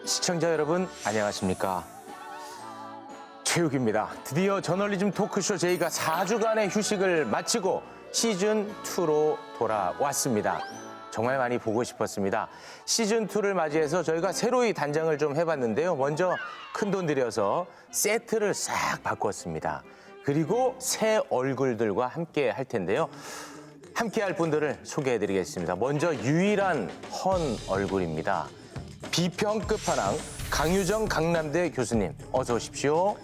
시청자 여러분, 안녕하십니까? 최욱입니다. 드디어 저널리즘 토크쇼 제이가 4주간의 휴식을 마치고 시즌2로 돌아왔습니다. 정말 많이 보고 싶었습니다. 시즌2를 맞이해서 저희가 새로이 단장을 좀 해봤는데요. 먼저 큰돈 들여서 세트를 싹 바꿨습니다. 그리고 새 얼굴들과 함께 할 텐데요. 함께 할 분들을 소개해드리겠습니다. 먼저 유일한 헌 얼굴입니다. 비평 끝판왕 강유정 강남대 교수님, 어서 오십시오.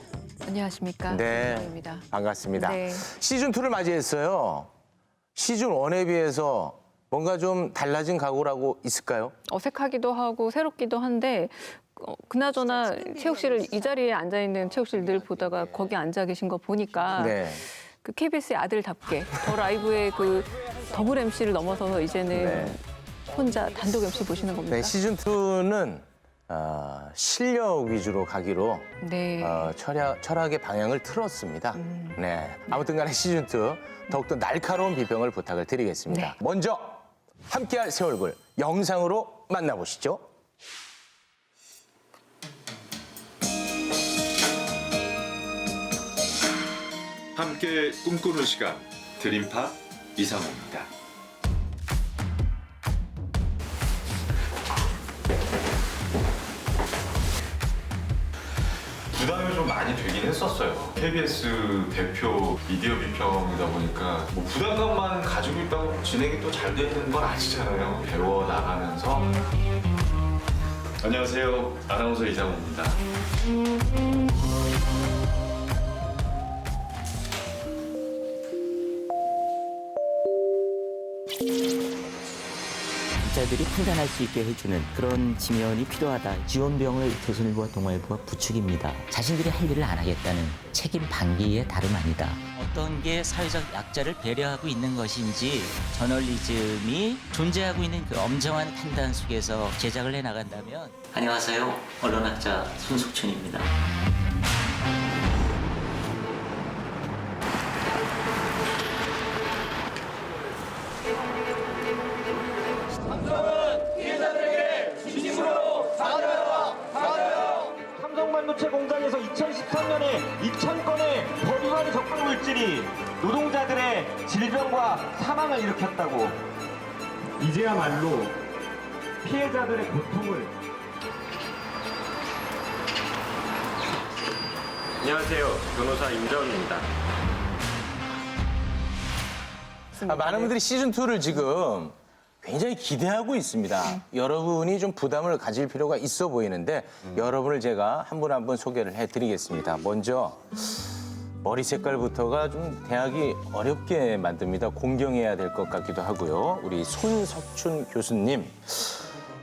안녕하십니까. 네, 강유정입니다. 반갑습니다. 네. 시즌2를 맞이했어요. 시즌1에 비해서 뭔가 좀 달라진 각오라고 있을까요? 어색하기도 하고 새롭기도 한데 그나저나 최욱 씨를 이 자리에 앉아있는 최욱 씨를 늘 보다가 거기 앉아 계신 거 보니까 네. 그 KBS의 아들답게 더 라이브의 그 더블 MC를 넘어서서 이제는 네. 혼자 단독 MC 보시는 겁니다. 네, 시즌2는 실력 위주로 가기로 네. 철학의 방향을 틀었습니다. 네, 아무튼 간에 시즌2 더욱더 날카로운 비평을 부탁을 드리겠습니다. 네. 먼저 함께할 새 얼굴 영상으로 만나보시죠. 함께 꿈꾸는 시간 드림팝 이상호입니다. 부담이 좀 많이 되긴 했었어요. KBS 대표 미디어 비평이다 보니까 뭐 부담감만 가지고 있다고 진행이 또 잘 되는 건 아니잖아요. 배워 나가면서. 안녕하세요. 아나운서 이상호입니다. 기자들이 판단할 수 있게 해주는 그런 지면이 필요하다. 지원병을 조선일보와 동아일보가 부추깁니다. 자신들이 할 일을 안 하겠다는 책임 방기의 다름 아니다. 어떤 게 사회적 약자를 배려하고 있는 것인지 저널리즘이 존재하고 있는 그 엄정한 판단 속에서 제작을 해나간다면. 안녕하세요. 언론학자 손석춘입니다. 삼성반도체 공장에서 2013년에 2,000건의 버리관의 적발 물질이 노동자들의 질병과 사망을 일으켰다고. 이제야말로 피해자들의 고통을. 안녕하세요. 변호사 임자훈입니다. 많은 분들이 시즌2를 지금 굉장히 기대하고 있습니다. 여러분이 좀 부담을 가질 필요가 있어 보이는데 여러분을 제가 한 분 한 분 소개를 해드리겠습니다. 먼저 머리 색깔부터가 좀 대하기 어렵게 만듭니다. 공경해야 될 것 같기도 하고요. 우리 손석춘 교수님,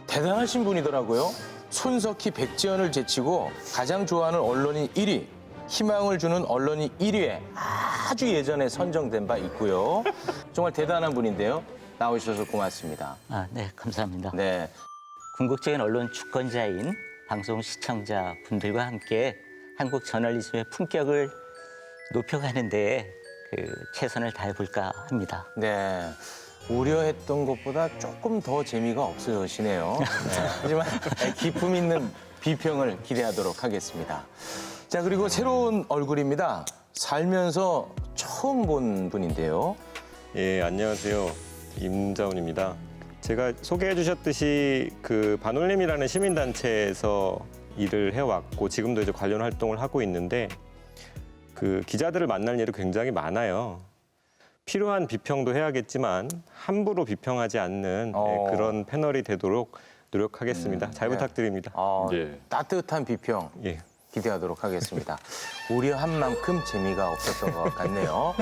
대단하신 분이더라고요. 손석희 백지연을 제치고 가장 좋아하는 언론인 1위, 희망을 주는 언론인 1위에 아주 예전에 선정된 바 있고요. 정말 대단한 분인데요. 나오셔서 고맙습니다. 네, 감사합니다. 네. 궁극적인 언론 주권자인 방송 시청자 분들과 함께 한국 저널리즘의 품격을 높여가는 데 최선을 다해볼까 합니다. 네. 우려했던 것보다 조금 더 재미가 없어지네요. 네. 하지만 기품 있는 비평을 기대하도록 하겠습니다. 자, 그리고 새로운 얼굴입니다. 살면서 처음 본 분인데요. 예, 안녕하세요. 임자훈입니다. 제가 소개해 주셨듯이 그 반올림이라는 시민단체에서 일을 해왔고 지금도 이제 관련 활동을 하고 있는데 그 기자들을 만날 일이 굉장히 많아요. 필요한 비평도 해야겠지만 함부로 비평하지 않는 그런 패널이 되도록 노력하겠습니다. 잘 부탁드립니다. 예. 따뜻한 비평 예. 기대하도록 하겠습니다. 우려한 만큼 재미가 없었던 것 같네요.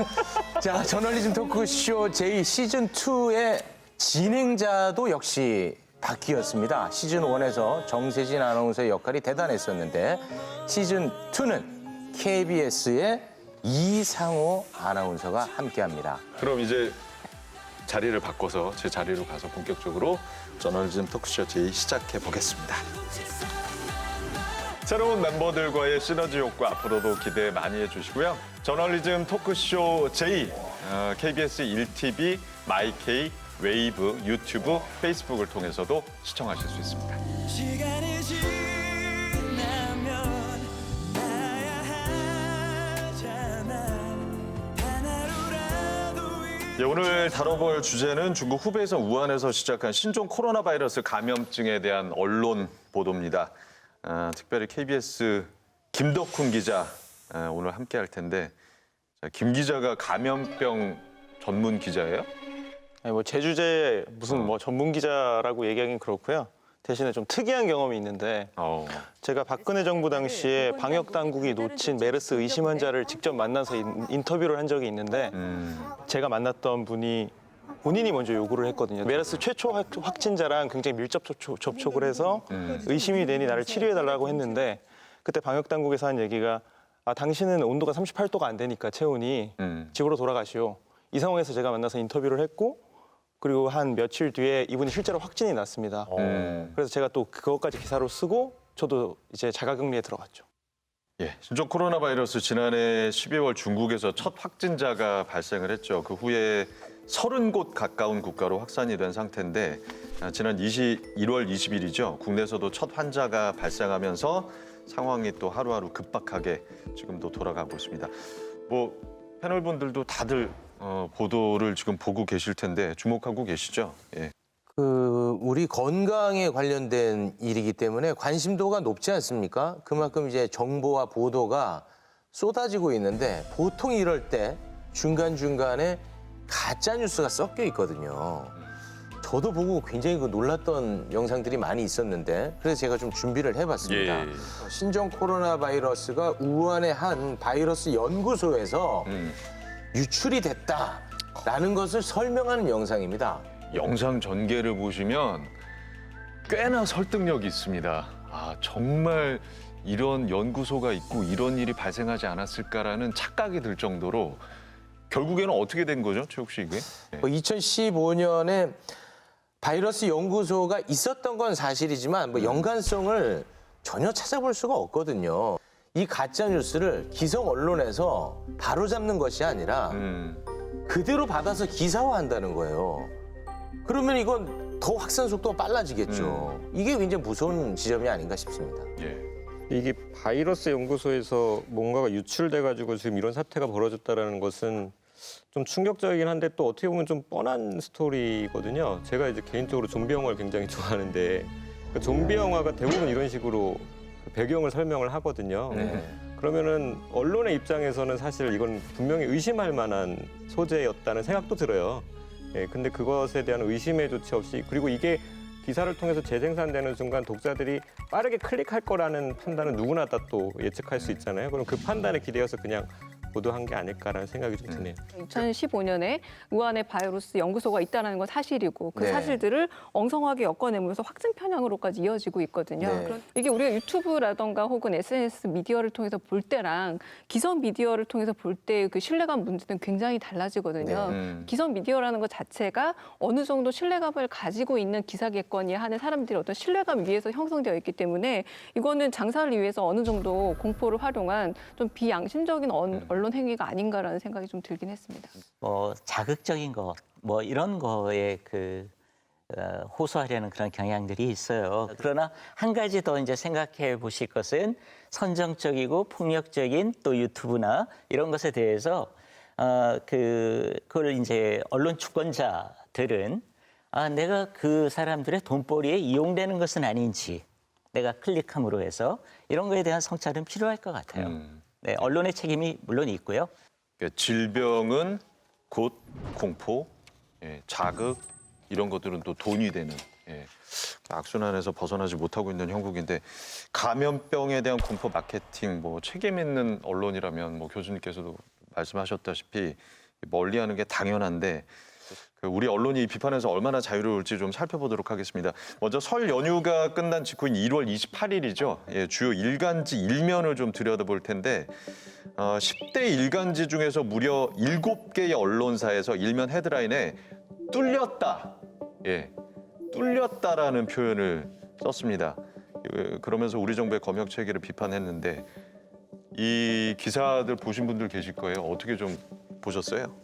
자, 저널리즘 토크쇼 제2 시즌2의 진행자도 역시 바뀌었습니다. 시즌1에서 정세진 아나운서의 역할이 대단했었는데 시즌2는 KBS의 이상호 아나운서가 함께합니다. 그럼 이제 자리를 바꿔서 제 자리로 가서 본격적으로 저널리즘 토크쇼 제이 시작해 보겠습니다. 새로운 멤버들과의 시너지 효과 앞으로도 기대 많이 해주시고요. 저널리즘 토크쇼 제이 KBS 1TV, 마이케이, 웨이브, 유튜브, 페이스북을 통해서도 시청하실 수 있습니다. 시간이 지나면 나야 하잖아 단 하루라도 예, 오늘 다뤄볼 주제는 중국 후베이성 우한에서 시작한 신종 코로나 바이러스 감염증에 대한 언론 보도입니다. 특별히 KBS 김덕훈 기자 오늘 함께 할 텐데, 자, 김 기자가 감염병 전문 기자예요? 아니, 뭐 제 주제에 무슨 뭐 전문 기자라고 얘기하긴 그렇고요. 대신에 좀 특이한 경험이 있는데 제가 박근혜 정부 당시에 방역 당국이 놓친 메르스 의심 환자를 직접 만나서 인터뷰를 한 적이 있는데 제가 만났던 분이 본인이 먼저 요구를 했거든요. 메르스 최초 확진자랑 굉장히 밀접 접촉을 해서 의심이 되니 나를 치료해달라고 했는데 그때 방역 당국에서 한 얘기가 당신은 온도가 38도가 안 되니까 체온이 집으로 돌아가시오. 이 상황에서 제가 만나서 인터뷰를 했고 그리고 한 며칠 뒤에 이분이 실제로 확진이 났습니다. 그래서 제가 또 그것까지 기사로 쓰고 저도 이제 자가격리에 들어갔죠. 예, 신종 코로나 바이러스 지난해 12월 중국에서 첫 확진자가 발생을 했죠. 그 후에 30곳 가까운 국가로 확산이 된 상태인데 지난 1월 20일이죠. 국내에서도 첫 환자가 발생하면서 상황이 또 하루하루 급박하게 지금도 돌아가고 있습니다. 뭐 패널분들도 다들 보도를 지금 보고 계실 텐데 주목하고 계시죠? 예. 우리 건강에 관련된 일이기 때문에 관심도가 높지 않습니까? 그만큼 이제 정보와 보도가 쏟아지고 있는데 보통 이럴 때 중간중간에 가짜 뉴스가 섞여 있거든요. 저도 보고 굉장히 놀랐던 영상들이 많이 있었는데 그래서 제가 좀 준비를 해봤습니다. 예. 신종 코로나 바이러스가 우한의 한 바이러스 연구소에서 유출이 됐다라는 것을 설명하는 영상입니다. 영상 전개를 보시면 꽤나 설득력이 있습니다. 정말 이런 연구소가 있고 이런 일이 발생하지 않았을까라는 착각이 들 정도로 결국에는 어떻게 된 거죠, 최욱 씨 이게? 네. 2015년에 바이러스 연구소가 있었던 건 사실이지만 연관성을 전혀 찾아볼 수가 없거든요. 이 가짜 뉴스를 기성 언론에서 바로잡는 것이 아니라 그대로 받아서 기사화한다는 거예요. 그러면 이건 더 확산 속도가 빨라지겠죠. 이게 굉장히 무서운 지점이 아닌가 싶습니다. 예. 이게 바이러스 연구소에서 뭔가가 유출돼가지고 지금 이런 사태가 벌어졌다라는 것은 좀 충격적이긴 한데 또 어떻게 보면 좀 뻔한 스토리거든요. 제가 이제 개인적으로 좀비 영화를 굉장히 좋아하는데 그 좀비 영화가 대부분 이런 식으로 배경을 설명을 하거든요. 그러면은 언론의 입장에서는 사실 이건 분명히 의심할 만한 소재였다는 생각도 들어요. 예, 근데 그것에 대한 의심의 조치 없이 그리고 이게 기사를 통해서 재생산되는 순간 독자들이 빠르게 클릭할 거라는 판단은 누구나 다 또 예측할 수 있잖아요. 그럼 그 판단에 기대어서 그냥 보도한 게 아닐까라는 생각이 좀 드네요. 2015년에 우한에 바이러스 연구소가 있다는 건 사실이고 그 네. 사실들을 엉성하게 엮어내면서 확증 편향으로까지 이어지고 있거든요. 네. 이게 우리가 유튜브라던가 혹은 SNS 미디어를 통해서 볼 때랑 기성 미디어를 통해서 볼 때 그 신뢰감 문제는 굉장히 달라지거든요. 기성 미디어라는 것 자체가 어느 정도 신뢰감을 가지고 있는 기사겠거니 하는 사람들이 어떤 신뢰감 위에서 형성되어 있기 때문에 이거는 장사를 위해서 어느 정도 공포를 활용한 좀 비양심적인 언론 행위가 아닌가라는 생각이 좀 들긴 했습니다. 뭐 자극적인 것, 뭐 이런 거에 호소하려는 그런 경향들이 있어요. 그러나 한 가지 더 이제 생각해 보실 것은 선정적이고 폭력적인 또 유튜브나 이런 것에 대해서 그걸 이제 언론 주권자들은 내가 그 사람들의 돈벌이에 이용되는 것은 아닌지 내가 클릭함으로 해서 이런 거에 대한 성찰은 필요할 것 같아요. 네, 언론의 책임이 물론 있고요. 그러니까 질병은 곧 공포, 자극 이런 것들은 또 돈이 되는 악순환에서 벗어나지 못하고 있는 형국인데 감염병에 대한 공포 마케팅 책임 있는 언론이라면 교수님께서도 말씀하셨다시피 멀리하는 게 당연한데 우리 언론이 이 비판에서 얼마나 자유로울지 좀 살펴보도록 하겠습니다. 먼저 설 연휴가 끝난 직후인 1월 28일이죠. 주요 일간지 일면을 좀 들여다볼 텐데 10대 일간지 중에서 무려 7개의 언론사에서 일면 헤드라인에 뚫렸다, 뚫렸다라는 표현을 썼습니다. 그러면서 우리 정부의 검역 체계를 비판했는데 이 기사들 보신 분들 계실 거예요. 어떻게 좀 보셨어요?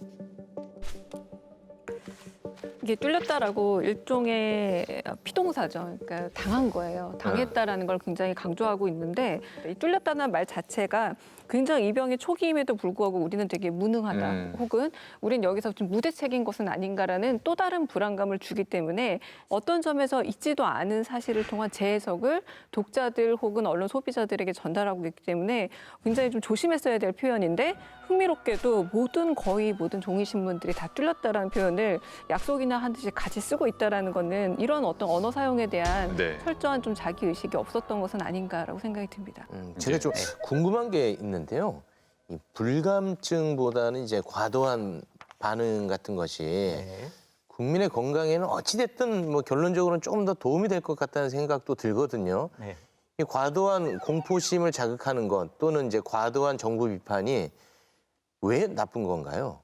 이게 뚫렸다라고 일종의 피동사죠. 그러니까 당한 거예요. 당했다라는 걸 굉장히 강조하고 있는데 이 뚫렸다는 말 자체가 굉장히 이 병의 초기임에도 불구하고 우리는 되게 무능하다 혹은 우린 여기서 좀 무대책인 것은 아닌가라는 또 다른 불안감을 주기 때문에 어떤 점에서 있지도 않은 사실을 통한 재해석을 독자들 혹은 언론 소비자들에게 전달하고 있기 때문에 굉장히 좀 조심했어야 될 표현인데 흥미롭게도 거의 모든 종이신문들이 다 뚫렸다라는 표현을 약속이나 한 듯이 같이 쓰고 있다라는 거는 이런 어떤 언어 사용에 대한 네. 철저한 좀 자기 의식이 없었던 것은 아닌가라고 생각이 듭니다. 제가 좀 궁금한 게 있는데요. 이 불감증보다는 이제 과도한 반응 같은 것이 국민의 건강에는 어찌됐든 뭐 결론적으로는 조금 더 도움이 될 것 같다는 생각도 들거든요. 네. 이 과도한 공포심을 자극하는 것 또는 이제 과도한 정부 비판이 왜 나쁜 건가요?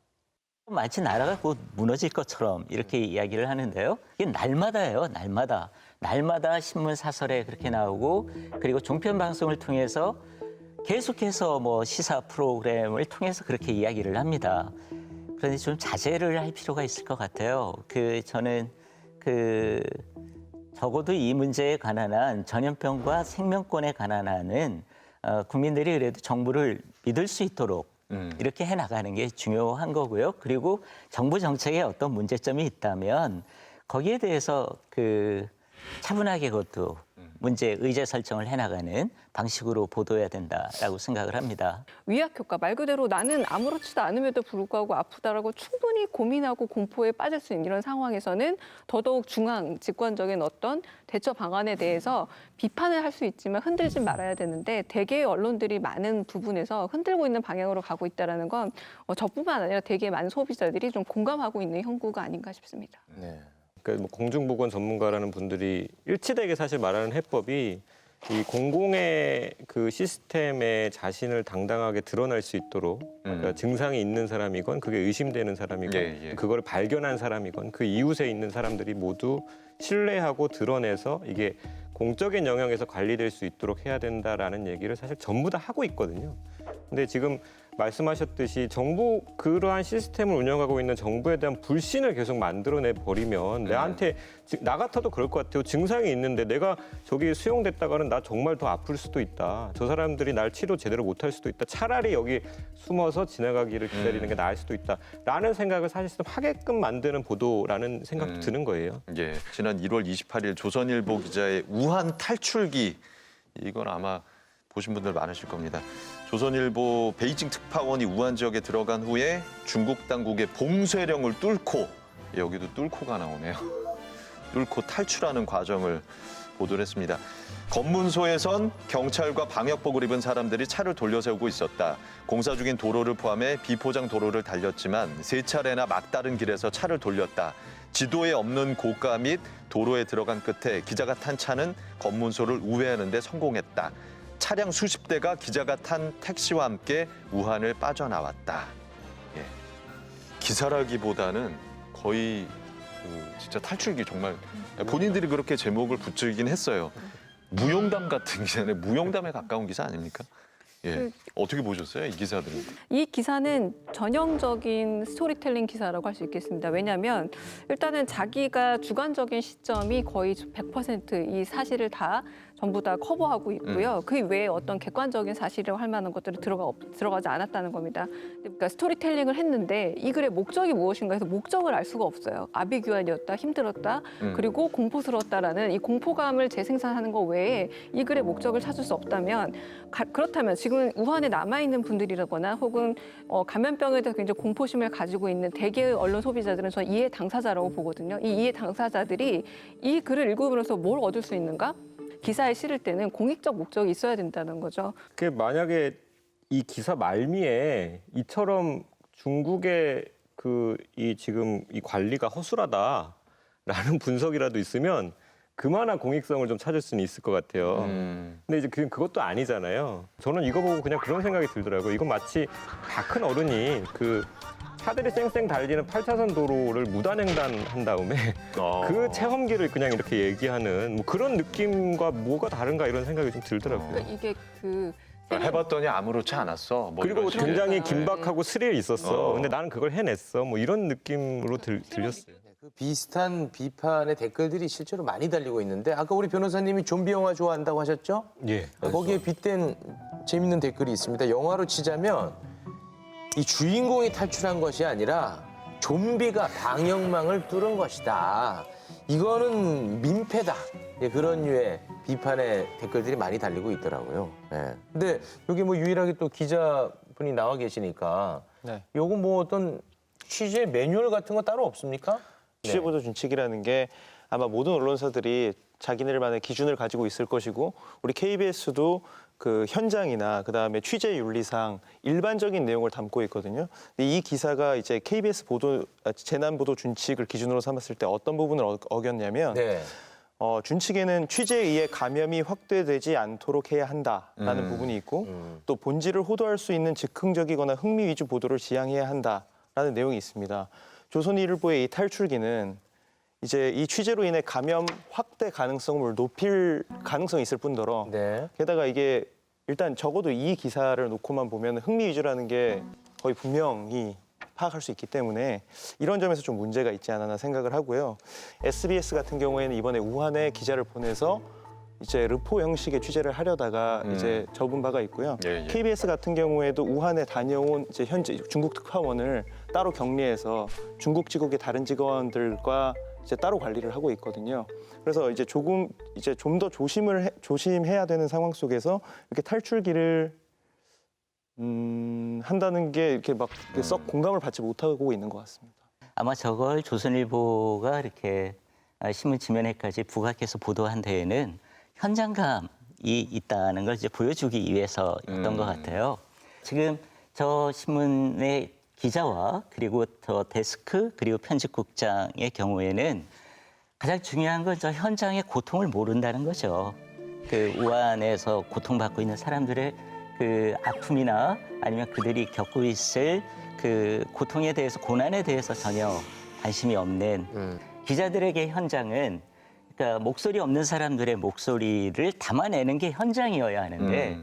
마치 나라가 곧 무너질 것처럼 이렇게 이야기를 하는데요. 이게 날마다예요, 날마다. 날마다 신문 사설에 그렇게 나오고 그리고 종편 방송을 통해서 계속해서 뭐 시사 프로그램을 통해서 그렇게 이야기를 합니다. 그런데 좀 자제를 할 필요가 있을 것 같아요. 저는 적어도 이 문제에 관한 한 전염병과 생명권에 관한 한은 국민들이 그래도 정부를 믿을 수 있도록 이렇게 해나가는 게 중요한 거고요. 그리고 정부 정책에 어떤 문제점이 있다면 거기에 대해서 차분하게 그것도 문제 의제 설정을 해나가는 방식으로 보도해야 된다라고 생각을 합니다. 위약 효과 말 그대로 나는 아무렇지도 않음에도 불구하고 아프다라고 충분히 고민하고 공포에 빠질 수 있는 이런 상황에서는 더더욱 중앙 집권적인 어떤 대처 방안에 대해서 비판을 할 수 있지만 흔들지 말아야 되는데 대개의 언론들이 많은 부분에서 흔들고 있는 방향으로 가고 있다는 건 저뿐만 아니라 대개 많은 소비자들이 좀 공감하고 있는 형국가 아닌가 싶습니다. 네. 그러니까 뭐 공중보건 전문가라는 분들이 일치되게 사실 말하는 해법이 이 공공의 그 시스템에 자신을 당당하게 드러낼 수 있도록 그러니까 증상이 있는 사람이건 그게 의심되는 사람이건 그걸 발견한 사람이건 그 이웃에 있는 사람들이 모두 신뢰하고 드러내서 이게 공적인 영역에서 관리될 수 있도록 해야 된다라는 얘기를 사실 전부 다 하고 있거든요. 근데 지금 말씀하셨듯이 그러한 시스템을 운영하고 있는 정부에 대한 불신을 계속 만들어내 버리면 나한테 나 같아도 그럴 것 같아요. 증상이 있는데 내가 저기 수용됐다가는 나 정말 더 아플 수도 있다. 저 사람들이 날 치료 제대로 못할 수도 있다. 차라리 여기 숨어서 지나가기를 기다리는 게 나을 수도 있다라는 생각을 사실상 하게끔 만드는 보도라는 생각도 드는 거예요. 예, 지난 1월 28일 조선일보 기자의 우한 탈출기 이건 아마 보신 분들 많으실 겁니다. 조선일보 베이징 특파원이 우한 지역에 들어간 후에 중국 당국의 봉쇄령을 뚫고 여기도 뚫고가 나오네요. 뚫고 탈출하는 과정을 보도를 했습니다. 검문소에선 경찰과 방역복을 입은 사람들이 차를 돌려세우고 있었다. 공사 중인 도로를 포함해 비포장 도로를 달렸지만 3차례나 막다른 길에서 차를 돌렸다. 지도에 없는 고가 및 도로에 들어간 끝에 기자가 탄 차는 검문소를 우회하는 데 성공했다. 차량 수십 대가 기자가 탄 택시와 함께 우한을 빠져나왔다. 예. 기사라기보다는 거의 진짜 탈출기 정말 본인들이 그렇게 제목을 붙이긴 했어요. 무용담 같은 기사네. 무용담에 가까운 기사 아닙니까? 예. 어떻게 보셨어요, 이 기사들은? 이 기사는 전형적인 스토리텔링 기사라고 할 수 있겠습니다. 왜냐하면 일단은 자기가 주관적인 시점이 거의 100% 이 사실을 전부 다 커버하고 있고요. 그 외에 어떤 객관적인 사실이라고 할 만한 것들이 들어가지 않았다는 겁니다. 그러니까 스토리텔링을 했는데 이 글의 목적이 무엇인가 해서 목적을 알 수가 없어요. 아비규환이었다, 힘들었다, 그리고 공포스러웠다라는 이 공포감을 재생산하는 것 외에 이 글의 목적을 찾을 수 없다면 그렇다면 지금 우한에 남아있는 분들이라거나 혹은 감염병에 대해서 굉장히 공포심을 가지고 있는 대개의 언론 소비자들은 저는 이해 당사자라고 보거든요. 이 이해 당사자들이 이 글을 읽음으로써 뭘 얻을 수 있는가? 기사에 실을 때는 공익적 목적이 있어야 된다는 거죠. 만약에 이 기사 말미에 이처럼 중국의 지금 이 관리가 허술하다라는 분석이라도 있으면 그만한 공익성을 좀 찾을 수는 있을 것 같아요. 근데 이제 그것도 아니잖아요. 저는 이거 보고 그냥 그런 생각이 들더라고요. 이건 마치 다 큰 어른이 차들이 쌩쌩 달리는 8차선 도로를 무단횡단한 다음에 그 체험기를 그냥 이렇게 얘기하는 뭐 그런 느낌과 뭐가 다른가 이런 생각이 좀 들더라고요. 그러니까 이게 해봤더니 아무렇지 않았어. 뭐 그리고 이런 식으로. 굉장히 긴박하고 스릴 있었어. 근데 나는 그걸 해냈어. 뭐 이런 느낌으로 들렸어요. 그 비슷한 비판의 댓글들이 실제로 많이 달리고 있는데 아까 우리 변호사님이 좀비 영화 좋아한다고 하셨죠? 예. 거기에 빗댄 재밌는 댓글이 있습니다. 영화로 치자면 이 주인공이 탈출한 것이 아니라 좀비가 방역망을 뚫은 것이다. 이거는 민폐다. 예, 그런 류의 비판의 댓글들이 많이 달리고 있더라고요. 예. 근데 여기 뭐 유일하게 또 기자분이 나와 계시니까 네. 요거 뭐 어떤 취재 매뉴얼 같은 거 따로 없습니까? 취재 보도 준칙이라는 게 아마 모든 언론사들이 자기네들만의 기준을 가지고 있을 것이고 우리 KBS도 그 현장이나 그다음에 취재 윤리상 일반적인 내용을 담고 있거든요. 근데 이 기사가 이제 KBS 재난 보도 준칙을 기준으로 삼았을 때 어떤 부분을 어겼냐면 네. 준칙에는 취재에 의해 감염이 확대되지 않도록 해야 한다라는 부분이 있고 또 본질을 호도할 수 있는 즉흥적이거나 흥미 위주 보도를 지양해야 한다라는 내용이 있습니다. 조선일보의 이 탈출기는 이제 이 취재로 인해 감염 확대 가능성을 높일 가능성이 있을 뿐더러 네. 게다가 이게 일단 적어도 이 기사를 놓고만 보면 흥미 위주라는 게 거의 분명히 파악할 수 있기 때문에 이런 점에서 좀 문제가 있지 않았나 생각을 하고요. SBS 같은 경우에는 이번에 우한에 기자를 보내서 이제 르포 형식의 취재를 하려다가 이제 접은 바가 있고요. 예, 예. KBS 같은 경우에도 우한에 다녀온 이제 현재 중국 특파원을 따로 격리해서 중국 지국의 다른 직원들과 이제 따로 관리를 하고 있거든요. 그래서 이제 좀 더 조심해야 되는 상황 속에서 이렇게 탈출기를 한다는 게 이렇게 막 썩 공감을 받지 못하고 있는 것 같습니다. 아마 저걸 조선일보가 이렇게 신문 지면에까지 부각해서 보도한 데에는 현장감이 있다는 걸 이제 보여주기 위해서였던 것 같아요. 지금 저 신문의 기자와 그리고 저 데스크 그리고 편집국장의 경우에는 가장 중요한 건 저 현장의 고통을 모른다는 거죠. 그 우한에서 고통받고 있는 사람들의 그 아픔이나 아니면 그들이 겪고 있을 그 고통에 대해서 고난에 대해서 전혀 관심이 없는 기자들에게 현장은 그러니까 목소리 없는 사람들의 목소리를 담아내는 게 현장이어야 하는데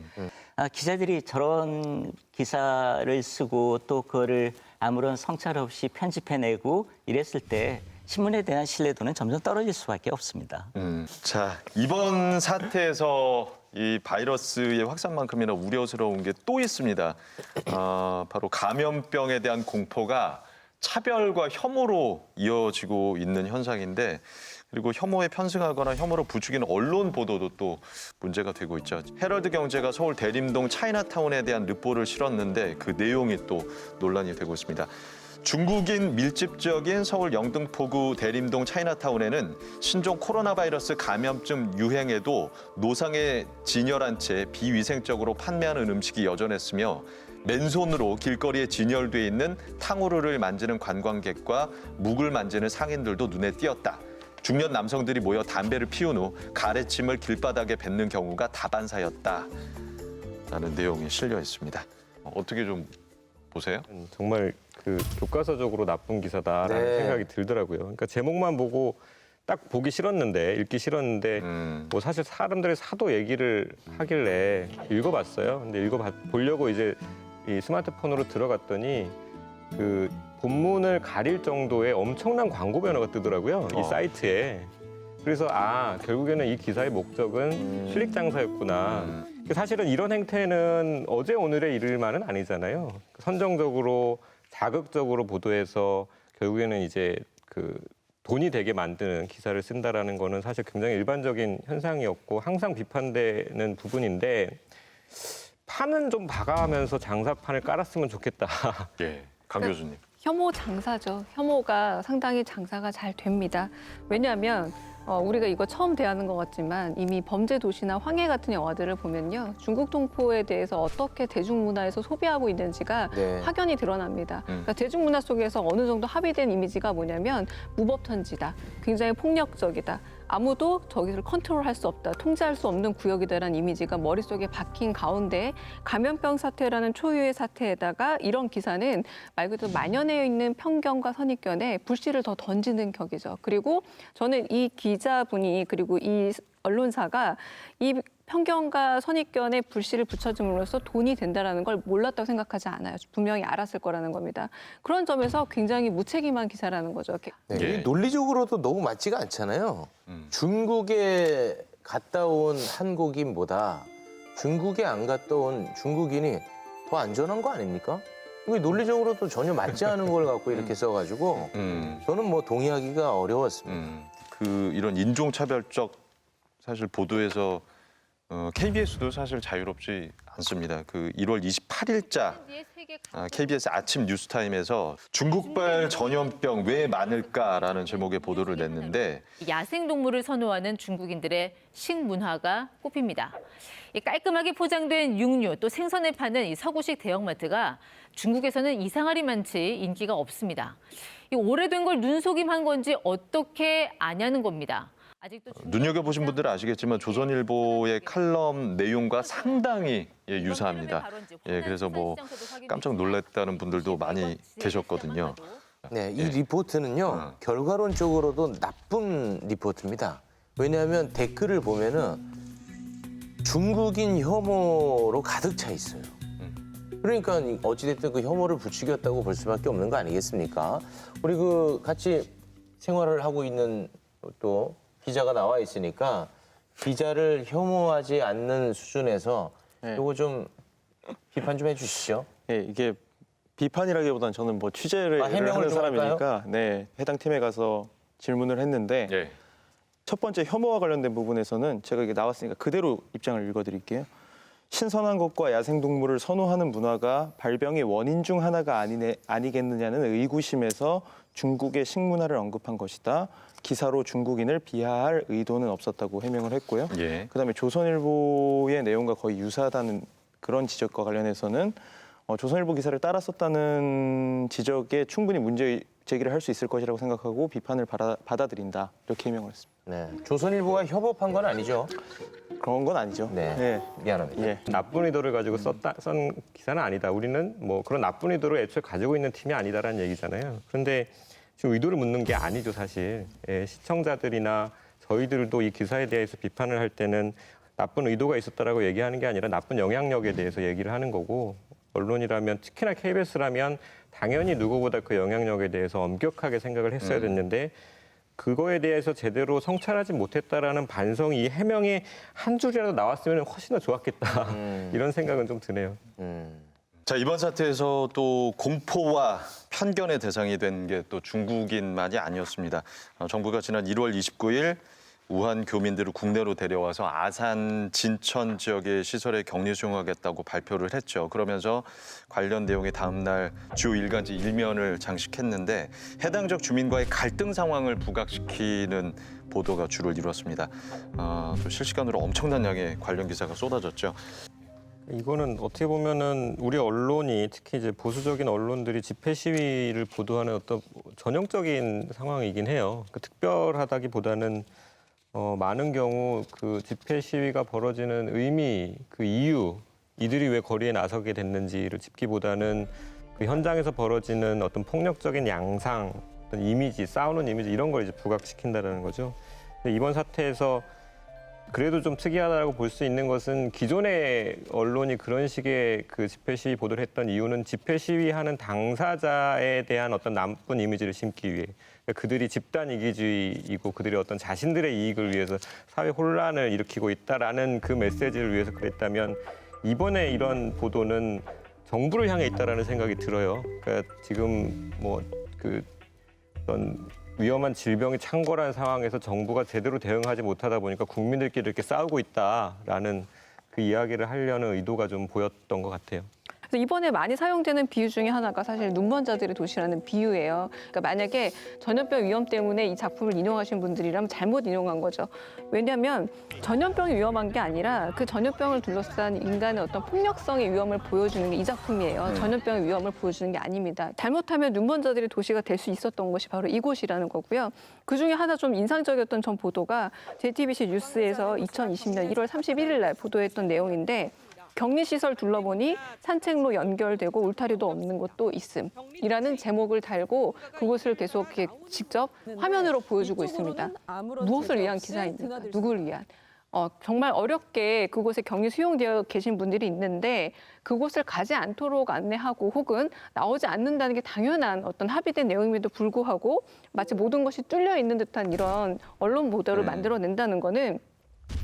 기자들이 저런 기사를 쓰고 또 그거를 아무런 성찰 없이 편집해내고 이랬을 때 신문에 대한 신뢰도는 점점 떨어질 수밖에 없습니다. 자, 이번 사태에서 이 바이러스의 확산만큼이나 우려스러운 게 또 있습니다. 바로 감염병에 대한 공포가 차별과 혐오로 이어지고 있는 현상인데 그리고 혐오에 편승하거나 혐오로 부추기는 언론 보도도 또 문제가 되고 있죠. 헤럴드 경제가 서울 대림동 차이나타운에 대한 르포를 실었는데 그 내용이 또 논란이 되고 있습니다. 중국인 밀집 지역인 서울 영등포구 대림동 차이나타운에는 신종 코로나 바이러스 감염증 유행에도 노상에 진열한 채 비위생적으로 판매하는 음식이 여전했으며 맨손으로 길거리에 진열돼 있는 탕후루를 만지는 관광객과 묵을 만지는 상인들도 눈에 띄었다. 중년 남성들이 모여 담배를 피운 후 가래침을 길바닥에 뱉는 경우가 다반사였다. 라는 내용이 실려 있습니다. 어떻게 좀 보세요? 정말 그 교과서적으로 나쁜 기사다라는 네. 생각이 들더라고요. 그러니까 제목만 보고 딱 보기 싫었는데 읽기 싫었는데 뭐 사실 사람들의 사도 얘기를 하길래 읽어봤어요. 근데 읽어보려고 이제 이 스마트폰으로 들어갔더니 그 본문을 가릴 정도의 엄청난 광고 변화가 뜨더라고요. 이 사이트에. 그래서 결국에는 이 기사의 목적은 실익 장사였구나. 사실은 이런 행태는 어제 오늘의 일만은 아니잖아요. 선정적으로 자극적으로 보도해서 결국에는 이제 그 돈이 되게 만드는 기사를 쓴다라는 거는 사실 굉장히 일반적인 현상이었고 항상 비판되는 부분인데 판은 좀 봐가면서 장사판을 깔았으면 좋겠다. 예, 강 교수님. 혐오 장사죠. 혐오가 상당히 장사가 잘 됩니다. 왜냐하면 우리가 이거 처음 대하는 것 같지만 이미 범죄 도시나 황해 같은 영화들을 보면요. 중국 동포에 대해서 어떻게 대중문화에서 소비하고 있는지가 네. 확연히 드러납니다. 그러니까 대중문화 속에서 어느 정도 합의된 이미지가 뭐냐면 무법천지다. 굉장히 폭력적이다. 아무도 저기를 컨트롤할 수 없다. 통제할 수 없는 구역이다라는 이미지가 머릿속에 박힌 가운데 감염병 사태라는 초유의 사태에다가 이런 기사는 말 그대로 만연해 있는 편견과 선입견에 불씨를 더 던지는 격이죠. 그리고 저는 이 기자분이 그리고 이 언론사가 이 편견과 선입견에 불씨를 붙여줌으로써 돈이 된다라는 걸 몰랐다고 생각하지 않아요. 분명히 알았을 거라는 겁니다. 그런 점에서 굉장히 무책임한 기사라는 거죠. 네, 예. 이게 논리적으로도 너무 맞지가 않잖아요. 중국에 갔다 온 한국인보다 중국에 안 갔다 온 중국인이 더 안전한 거 아닙니까? 이게 논리적으로도 전혀 맞지 않은 걸 갖고 이렇게 써가지고 저는 뭐 동의하기가 어려웠습니다. 이런 인종차별적 사실 보도에서 KBS도 사실 자유롭지 않습니다. 1월 28일자 KBS 아침 뉴스타임에서 중국발 전염병 왜 많을까라는 제목의 보도를 냈는데 야생동물을 선호하는 중국인들의 식문화가 꼽힙니다. 이 깔끔하게 포장된 육류 또 생선을 파는 이 서구식 대형마트가 중국에서는 이상하리 많지 인기가 없습니다. 이 오래된 걸 눈속임한 건지 어떻게 아냐는 겁니다. 아직도 눈여겨보신 분들은 아시겠지만 조선일보의 칼럼 내용과 상당히 유사합니다. 그래서 뭐 깜짝 놀랐다는 분들도 많이 계셨거든요. 네, 이 리포트는요 결과론적으로도 나쁜 리포트입니다. 왜냐하면 댓글을 보면은 중국인 혐오로 가득 차 있어요. 그러니까 어찌됐든 그 혐오를 부추겼다고 볼 수밖에 없는 거 아니겠습니까? 우리 같이 생활을 하고 있는 또 기자가 나와 있으니까 기자를 혐오하지 않는 수준에서 이거 좀 비판 좀 해주시죠. 예, 이게 비판이라기보다는 저는 뭐 취재를 해명을 하는 좀 사람이니까 해당 팀에 가서 질문을 했는데 첫 번째 혐오와 관련된 부분에서는 제가 이게 나왔으니까 그대로 입장을 읽어드릴게요. 신선한 것과 야생동물을 선호하는 문화가 발병의 원인 중 하나가 아니겠느냐는 의구심에서 중국의 식문화를 언급한 것이다. 기사로 중국인을 비하할 의도는 없었다고 해명을 했고요. 그다음에 조선일보의 내용과 거의 유사하다는 그런 지적과 관련해서는 조선일보 기사를 따라 썼다는 지적에 충분히 문제 제기를 할 수 있을 것이라고 생각하고 비판을 받아들인다. 이렇게 해명을 했습니다. 네, 조선일보가 협업한 건 아니죠? 그런 건 아니죠. 네, 미안합니다. 나쁜 의도를 가지고 쓴 기사는 아니다. 우리는 뭐 그런 나쁜 의도를 애초에 가지고 있는 팀이 아니다라는 얘기잖아요. 그런데 지금 의도를 묻는 게 아니죠, 사실. 시청자들이나 저희들도 이 기사에 대해서 비판을 할 때는 나쁜 의도가 있었다라고 얘기하는 게 아니라 나쁜 영향력에 대해서 얘기를 하는 거고 언론이라면 특히나 KBS라면 당연히 누구보다 그 영향력에 대해서 엄격하게 생각을 했어야 됐는데 그거에 대해서 제대로 성찰하지 못했다라는 반성이 이 해명이 한 줄이라도 나왔으면 훨씬 더 좋았겠다. 이런 생각은 좀 드네요. 자, 이번 사태에서 또 공포와 편견의 대상이 된 게 또 중국인만이 아니었습니다. 정부가 지난 1월 29일 우한 교민들을 국내로 데려와서 아산 진천 지역의 시설에 격리 수용하겠다고 발표를 했죠. 그러면서 관련 내용이 다음 날 주요 일간지 일면을 장식했는데 해당 지역 주민과의 갈등 상황을 부각시키는 보도가 주를 이뤘습니다. 또 실시간으로 엄청난 양의 관련 기사가 쏟아졌죠. 이거는 어떻게 보면은 우리 언론이 특히 이제 보수적인 언론들이 집회 시위를 보도하는 어떤 전형적인 상황이긴 해요. 그러니까 특별하다기보다는 많은 경우 그 집회 시위가 벌어지는 의미, 그 이유, 이들이 왜 거리에 나서게 됐는지를 짚기보다는 그 현장에서 벌어지는 어떤 폭력적인 양상, 어떤 이미지, 싸우는 이미지 이런 걸 이제 부각시킨다는 거죠. 근데 이번 사태에서 그래도 좀 특이하다고 볼 수 있는 것은 기존의 언론이 그런 식의 그 집회 시위 보도를 했던 이유는 집회 시위하는 당사자에 대한 어떤 나쁜 이미지를 심기 위해 그러니까 그들이 집단 이기주의이고 그들이 어떤 자신들의 이익을 위해서 사회 혼란을 일으키고 있다라는 그 메시지를 위해서 그랬다면 이번에 이런 보도는 정부를 향해 있다라는 생각이 들어요. 그러니까 지금 뭐 그 어떤 위험한 질병이 창궐한 상황에서 정부가 제대로 대응하지 못하다 보니까 국민들끼리 이렇게 싸우고 있다라는 그 이야기를 하려는 의도가 좀 보였던 것 같아요. 그래서 이번에 많이 사용되는 비유 중에 하나가 사실 눈먼 자들의 도시라는 비유예요. 그러니까 만약에 전염병 위험 때문에 이 작품을 인용하신 분들이라면 잘못 인용한 거죠. 왜냐하면 전염병이 위험한 게 아니라 그 전염병을 둘러싼 인간의 어떤 폭력성의 위험을 보여주는 게 이 작품이에요. 전염병의 위험을 보여주는 게 아닙니다. 잘못하면 눈먼 자들의 도시가 될 수 있었던 것이 바로 이곳이라는 거고요. 그중에 하나 좀 인상적이었던 전 보도가 JTBC 뉴스에서 2020년 1월 31일 날 보도했던 내용인데 격리시설 둘러보니 산책로 연결되고 울타리도 없는 곳도 있음이라는 제목을 달고 그곳을 계속 이렇게 직접 화면으로 보여주고 있습니다. 무엇을 위한 기사입니까? 누구를 위한? 정말 어렵게 그곳에 격리 수용되어 계신 분들이 있는데 그곳을 가지 않도록 안내하고 혹은 나오지 않는다는 게 당연한 어떤 합의된 내용임에도 불구하고 마치 모든 것이 뚫려 있는 듯한 이런 언론 보도를 만들어낸다는 거는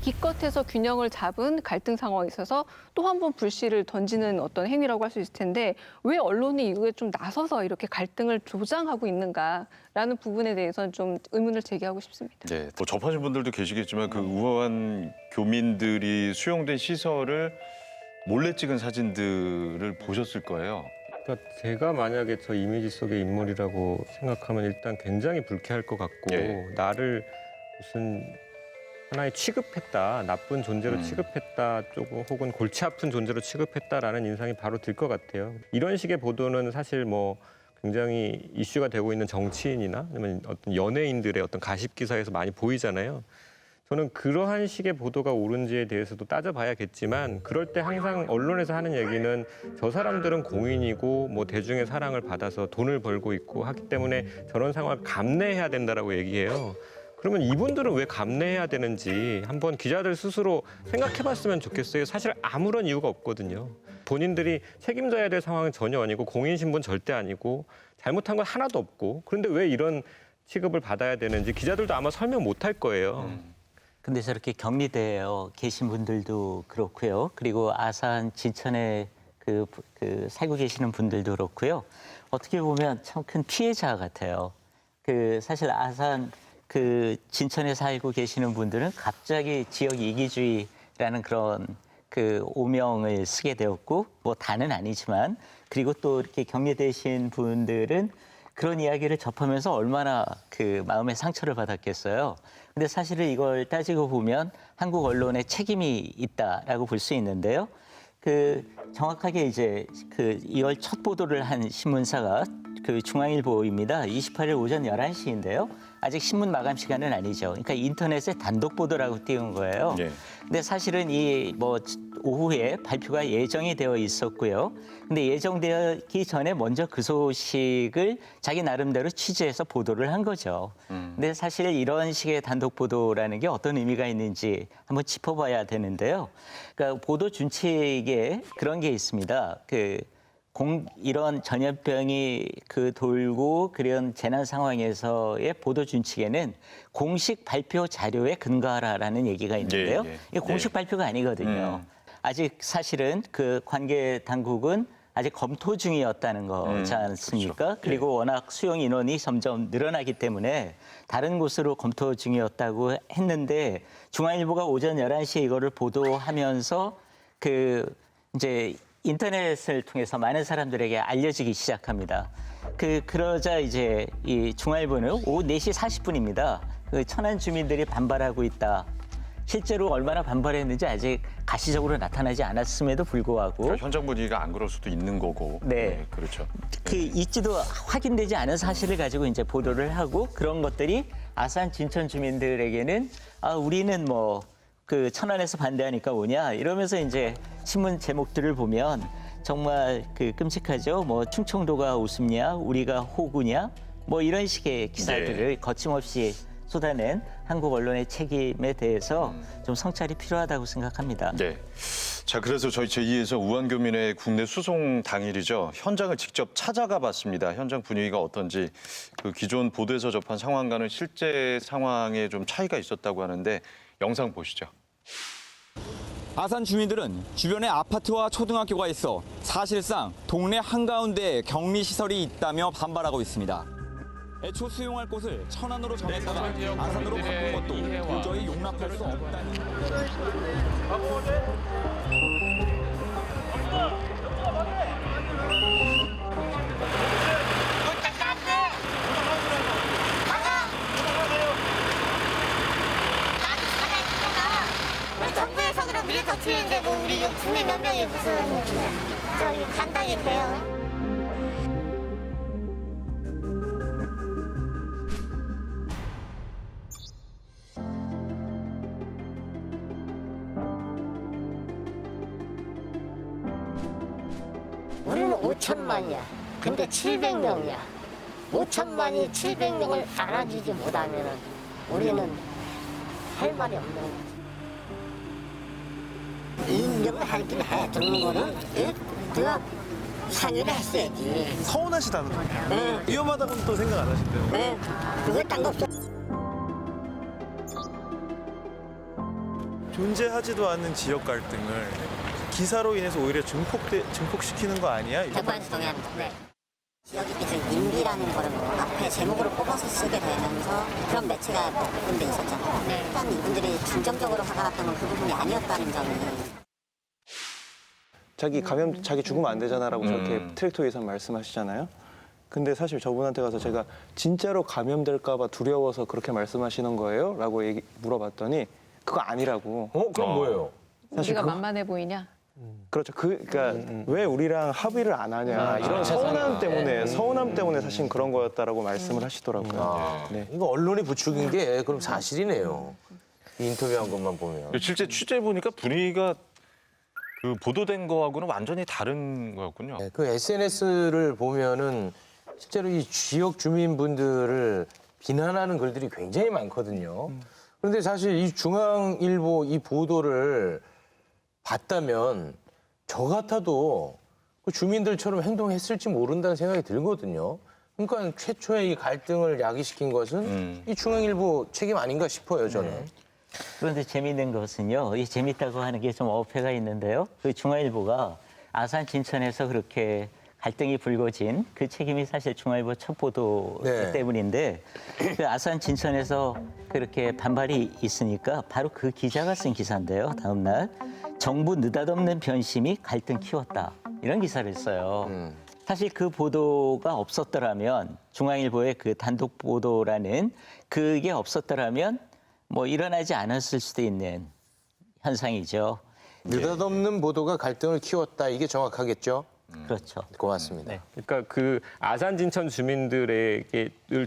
기껏해서 균형을 잡은 갈등 상황에 있어서 또 한 번 불씨를 던지는 어떤 행위라고 할 수 있을 텐데 왜 언론이 이거에 좀 나서서 이렇게 갈등을 조장하고 있는가라는 부분에 대해서는 좀 의문을 제기하고 싶습니다. 네, 뭐 접하신 분들도 계시겠지만 그 우아한 교민들이 수용된 시설을 몰래 찍은 사진들을 보셨을 거예요. 그러니까 제가 만약에 저 이미지 속의 인물이라고 생각하면 일단 굉장히 불쾌할 것 같고 예. 나를 무슨 하나의 취급했다, 나쁜 존재로 취급했다, 조금 혹은 골치 아픈 존재로 취급했다라는 인상이 바로 들 것 같아요. 이런 식의 보도는 사실 뭐 굉장히 이슈가 되고 있는 정치인이나 아니면 어떤 연예인들의 어떤 가십 기사에서 많이 보이잖아요. 저는 그러한 식의 보도가 옳은지에 대해서도 따져봐야겠지만 그럴 때 항상 언론에서 하는 얘기는 저 사람들은 공인이고 뭐 대중의 사랑을 받아서 돈을 벌고 있고 하기 때문에 저런 상황을 감내해야 된다라고 얘기해요. 그러면 이분들은 왜 감내해야 되는지 한번 기자들 스스로 생각해봤으면 좋겠어요. 사실 아무런 이유가 없거든요. 본인들이 책임져야 될 상황은 전혀 아니고 공인신분 절대 아니고 잘못한 건 하나도 없고 그런데 왜 이런 취급을 받아야 되는지 기자들도 아마 설명 못 할 거예요. 근데 저렇게 격리되어 계신 분들도 그렇고요. 그리고 아산 진천에 그 살고 계시는 분들도 그렇고요. 어떻게 보면 참 큰 피해자 같아요. 사실 아산 진천에 살고 계시는 분들은 갑자기 지역 이기주의라는 그런 오명을 쓰게 되었고 뭐 다는 아니지만 그리고 또 이렇게 격리되신 분들은 그런 이야기를 접하면서 얼마나 마음의 상처를 받았겠어요. 근데 사실은 이걸 따지고 보면 한국 언론의 책임이 있다라고 볼 수 있는데요. 정확하게 이제 2월 첫 보도를 한 신문사가 중앙일보입니다. 28일 오전 11시인데요. 아직 신문 마감 시간은 아니죠. 그러니까 인터넷에 단독 보도라고 띄운 거예요. 네. 근데 사실은 오후에 발표가 예정이 되어 있었고요. 근데 예정되기 전에 먼저 그 소식을 자기 나름대로 취재해서 보도를 한 거죠. 근데 사실 이런 식의 단독 보도라는 게 어떤 의미가 있는지 한번 짚어봐야 되는데요. 그러니까 보도 준칙에 그런 게 있습니다. 이런 전염병이 돌고 그런 재난 상황에서의 보도 준칙에는 공식 발표 자료에 근거하라라는 얘기가 있는데요. 예. 이게 공식 발표가 아니거든요. 아직 사실은 관계 당국은 아직 검토 중이었다는 거지 않습니까? 그렇죠. 그리고 워낙 수용 인원이 점점 늘어나기 때문에 다른 곳으로 검토 중이었다고 했는데 중앙일보가 오전 11시에 이거를 보도하면서 이제 인터넷을 통해서 많은 사람들에게 알려지기 시작합니다. 그러자 이제 이 중앙일보는 오후 4시 40분입니다. 천안 주민들이 반발하고 있다. 실제로 얼마나 반발했는지 아직 가시적으로 나타나지 않았음에도 불구하고 그러니까 현장 분위기가 안 그럴 수도 있는 거고. 네. 그렇죠. 있지도 확인되지 않은 사실을 가지고 이제 보도를 하고 그런 것들이 아산 진천 주민들에게는 우리는 천안에서 반대하니까 오냐 이러면서 이제 신문 제목들을 보면 정말 끔찍하죠. 충청도가 우습냐, 우리가 호구냐, 이런 식의 기사들을 거침없이 쏟아낸 한국 언론의 책임에 대해서 좀 성찰이 필요하다고 생각합니다. 네. 자, 그래서 저희 제2에서 우한교민회 국내 수송 당일이죠. 현장을 직접 찾아가 봤습니다. 현장 분위기가 어떤지 기존 보도에서 접한 상황과는 실제 상황에 좀 차이가 있었다고 하는데 영상 보시죠. 아산 주민들은 주변에 아파트와 초등학교가 있어 사실상 동네 한가운데에 격리시설이 있다며 반발하고 있습니다. 애초 수용할 곳을 천안으로 정했다가 아산으로 바꾼 것도 도저히 용납할 수 없다는 정부에서 그럼 우리 더 튀는데 우리 국내 몇 명이 무슨 간당이 돼요. 우리는 5천만이야. 근데 700명이야. 5천만이 700명을 알아주지 못하면 우리는 할 말이 없는 거지. 인정을 하긴 해. 등록은 그 상의를 했어야지. 서운하시다는 거예요. 네. 위험하다고는 또 생각 안 하신대요. 네. 그거 딴 거 없어. 존재하지도 않는 지역 갈등을 기사로 인해서 오히려 증폭시키는 거 아니야? 100% 동의합니다. 네. 지역이 그 임기라는 거를 뭐 앞에 제목으로 뽑아서 쓰게 되면서 그런 매체가 몇 군데 있었잖아요. 네. 일단 이분들이 중점적으로 화가 건 그 부분이 아니었다는 점이. 자기 죽으면 안 되잖아라고 저렇게 트랙터에서 말씀하시잖아요. 근데 사실 저분한테 가서 제가 진짜로 감염될까 봐 두려워서 그렇게 말씀하시는 거예요? 라고 물어봤더니 그거 아니라고. 그럼 뭐예요? 사실 우리가 그거- 만만해 보이냐? 그렇죠. 그러니까 왜 우리랑 합의를 안 하냐 이런 서운함 때문에 사실 그런 거였다라고 말씀을 하시더라고요. 네. 이거 언론이 부추긴 게 그럼 사실이네요. 이 인터뷰한 것만 보면. 실제 취재 보니까 분위기가 그 보도된 거하고는 완전히 다른 거였군요. 네, 그 SNS를 보면은 실제로 이 지역 주민분들을 비난하는 글들이 굉장히 많거든요. 그런데 사실 이 중앙일보 이 보도를 봤다면 저 같아도 그 주민들처럼 행동했을지 모른다는 생각이 들거든요. 그러니까 최초의 이 갈등을 야기시킨 것은 이 중앙일보 책임 아닌가 싶어요, 저는. 그런데 재미있는 것은요, 이 재밌다고 하는 게 좀 어폐가 있는데요. 그 중앙일보가 아산 진천에서 그렇게 갈등이 불거진 그 책임이 사실 중앙일보 첫 보도이기 네. 때문인데 그 아산 진천에서 그렇게 반발이 있으니까 바로 그 기자가 쓴 기사인데요. 다음 날 정부 느닷없는 변심이 갈등 키웠다 이런 기사를 써요. 사실 그 보도가 없었더라면 중앙일보의 그 단독 보도라는 그게 없었더라면 뭐 일어나지 않았을 수도 있는 현상이죠. 느닷없는 보도가 갈등을 키웠다. 이게 정확하겠죠? 그렇죠. 고맙습니다. 네. 그러니까 그 아산 진천 주민들의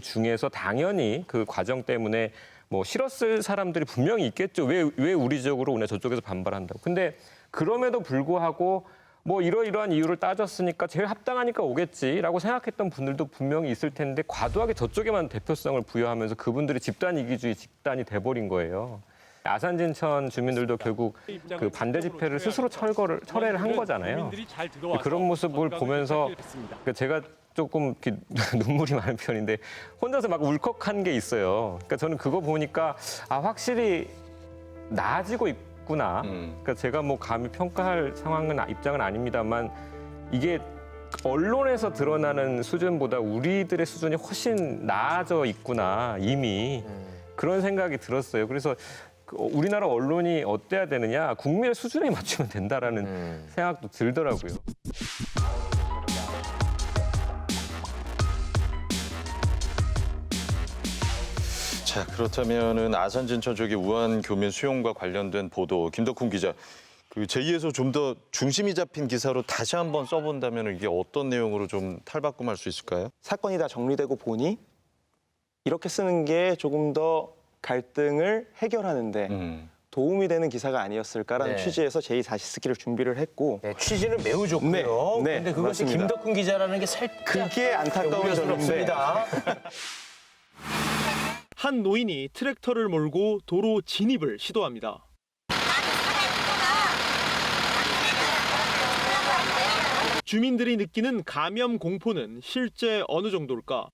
중에서 당연히 그 과정 때문에 뭐 싫었을 사람들이 분명히 있겠죠. 왜 우리 지역으로 오냐 저쪽에서 반발한다고. 근데 그럼에도 불구하고 뭐 이러이러한 이유를 따졌으니까 제일 합당하니까 오겠지라고 생각했던 분들도 분명히 있을 텐데 과도하게 저쪽에만 대표성을 부여하면서 그분들이 집단 이기주의 집단이 돼버린 거예요. 아산 진천 주민들도 결국 그 반대 집회를 스스로 철회를 한 거잖아요. 그런 모습을 보면서 제가 조금 이렇게 눈물이 많은 편인데 혼자서 막 울컥한 게 있어요. 그러니까 저는 그거 보니까 아 확실히 나아지고 있구나. 그러니까 제가 뭐 감히 평가할 입장은 아닙니다만 이게 언론에서 드러나는 수준보다 우리들의 수준이 훨씬 나아져 있구나 이미 그런 생각이 들었어요. 그래서 우리나라 언론이 어때야 되느냐 국민의 수준에 맞추면 된다라는 생각도 들더라고요. 자, 그렇다면은 아산 진천 쪽의 우한 교민 수용과 관련된 보도 김덕훈 기자 그 제2에서 좀 더 중심이 잡힌 기사로 다시 한번 써본다면 이게 어떤 내용으로 좀 탈바꿈할 수 있을까요? 사건이 다 정리되고 보니 이렇게 쓰는 게 조금 더 갈등을 해결하는데 도움이 되는 기사가 아니었을까라는 네. 취지에서 제240스키를 준비를 했고 네, 취지는 매우 좋고요. 네, 네, 근데 그것이 맞습니다. 김덕훈 기자라는 게 살짝 그게 안타까운 우려스럽습니다. 한 노인이 트랙터를 몰고 도로 진입을 시도합니다. 주민들이 느끼는 감염 공포는 실제 어느 정도일까?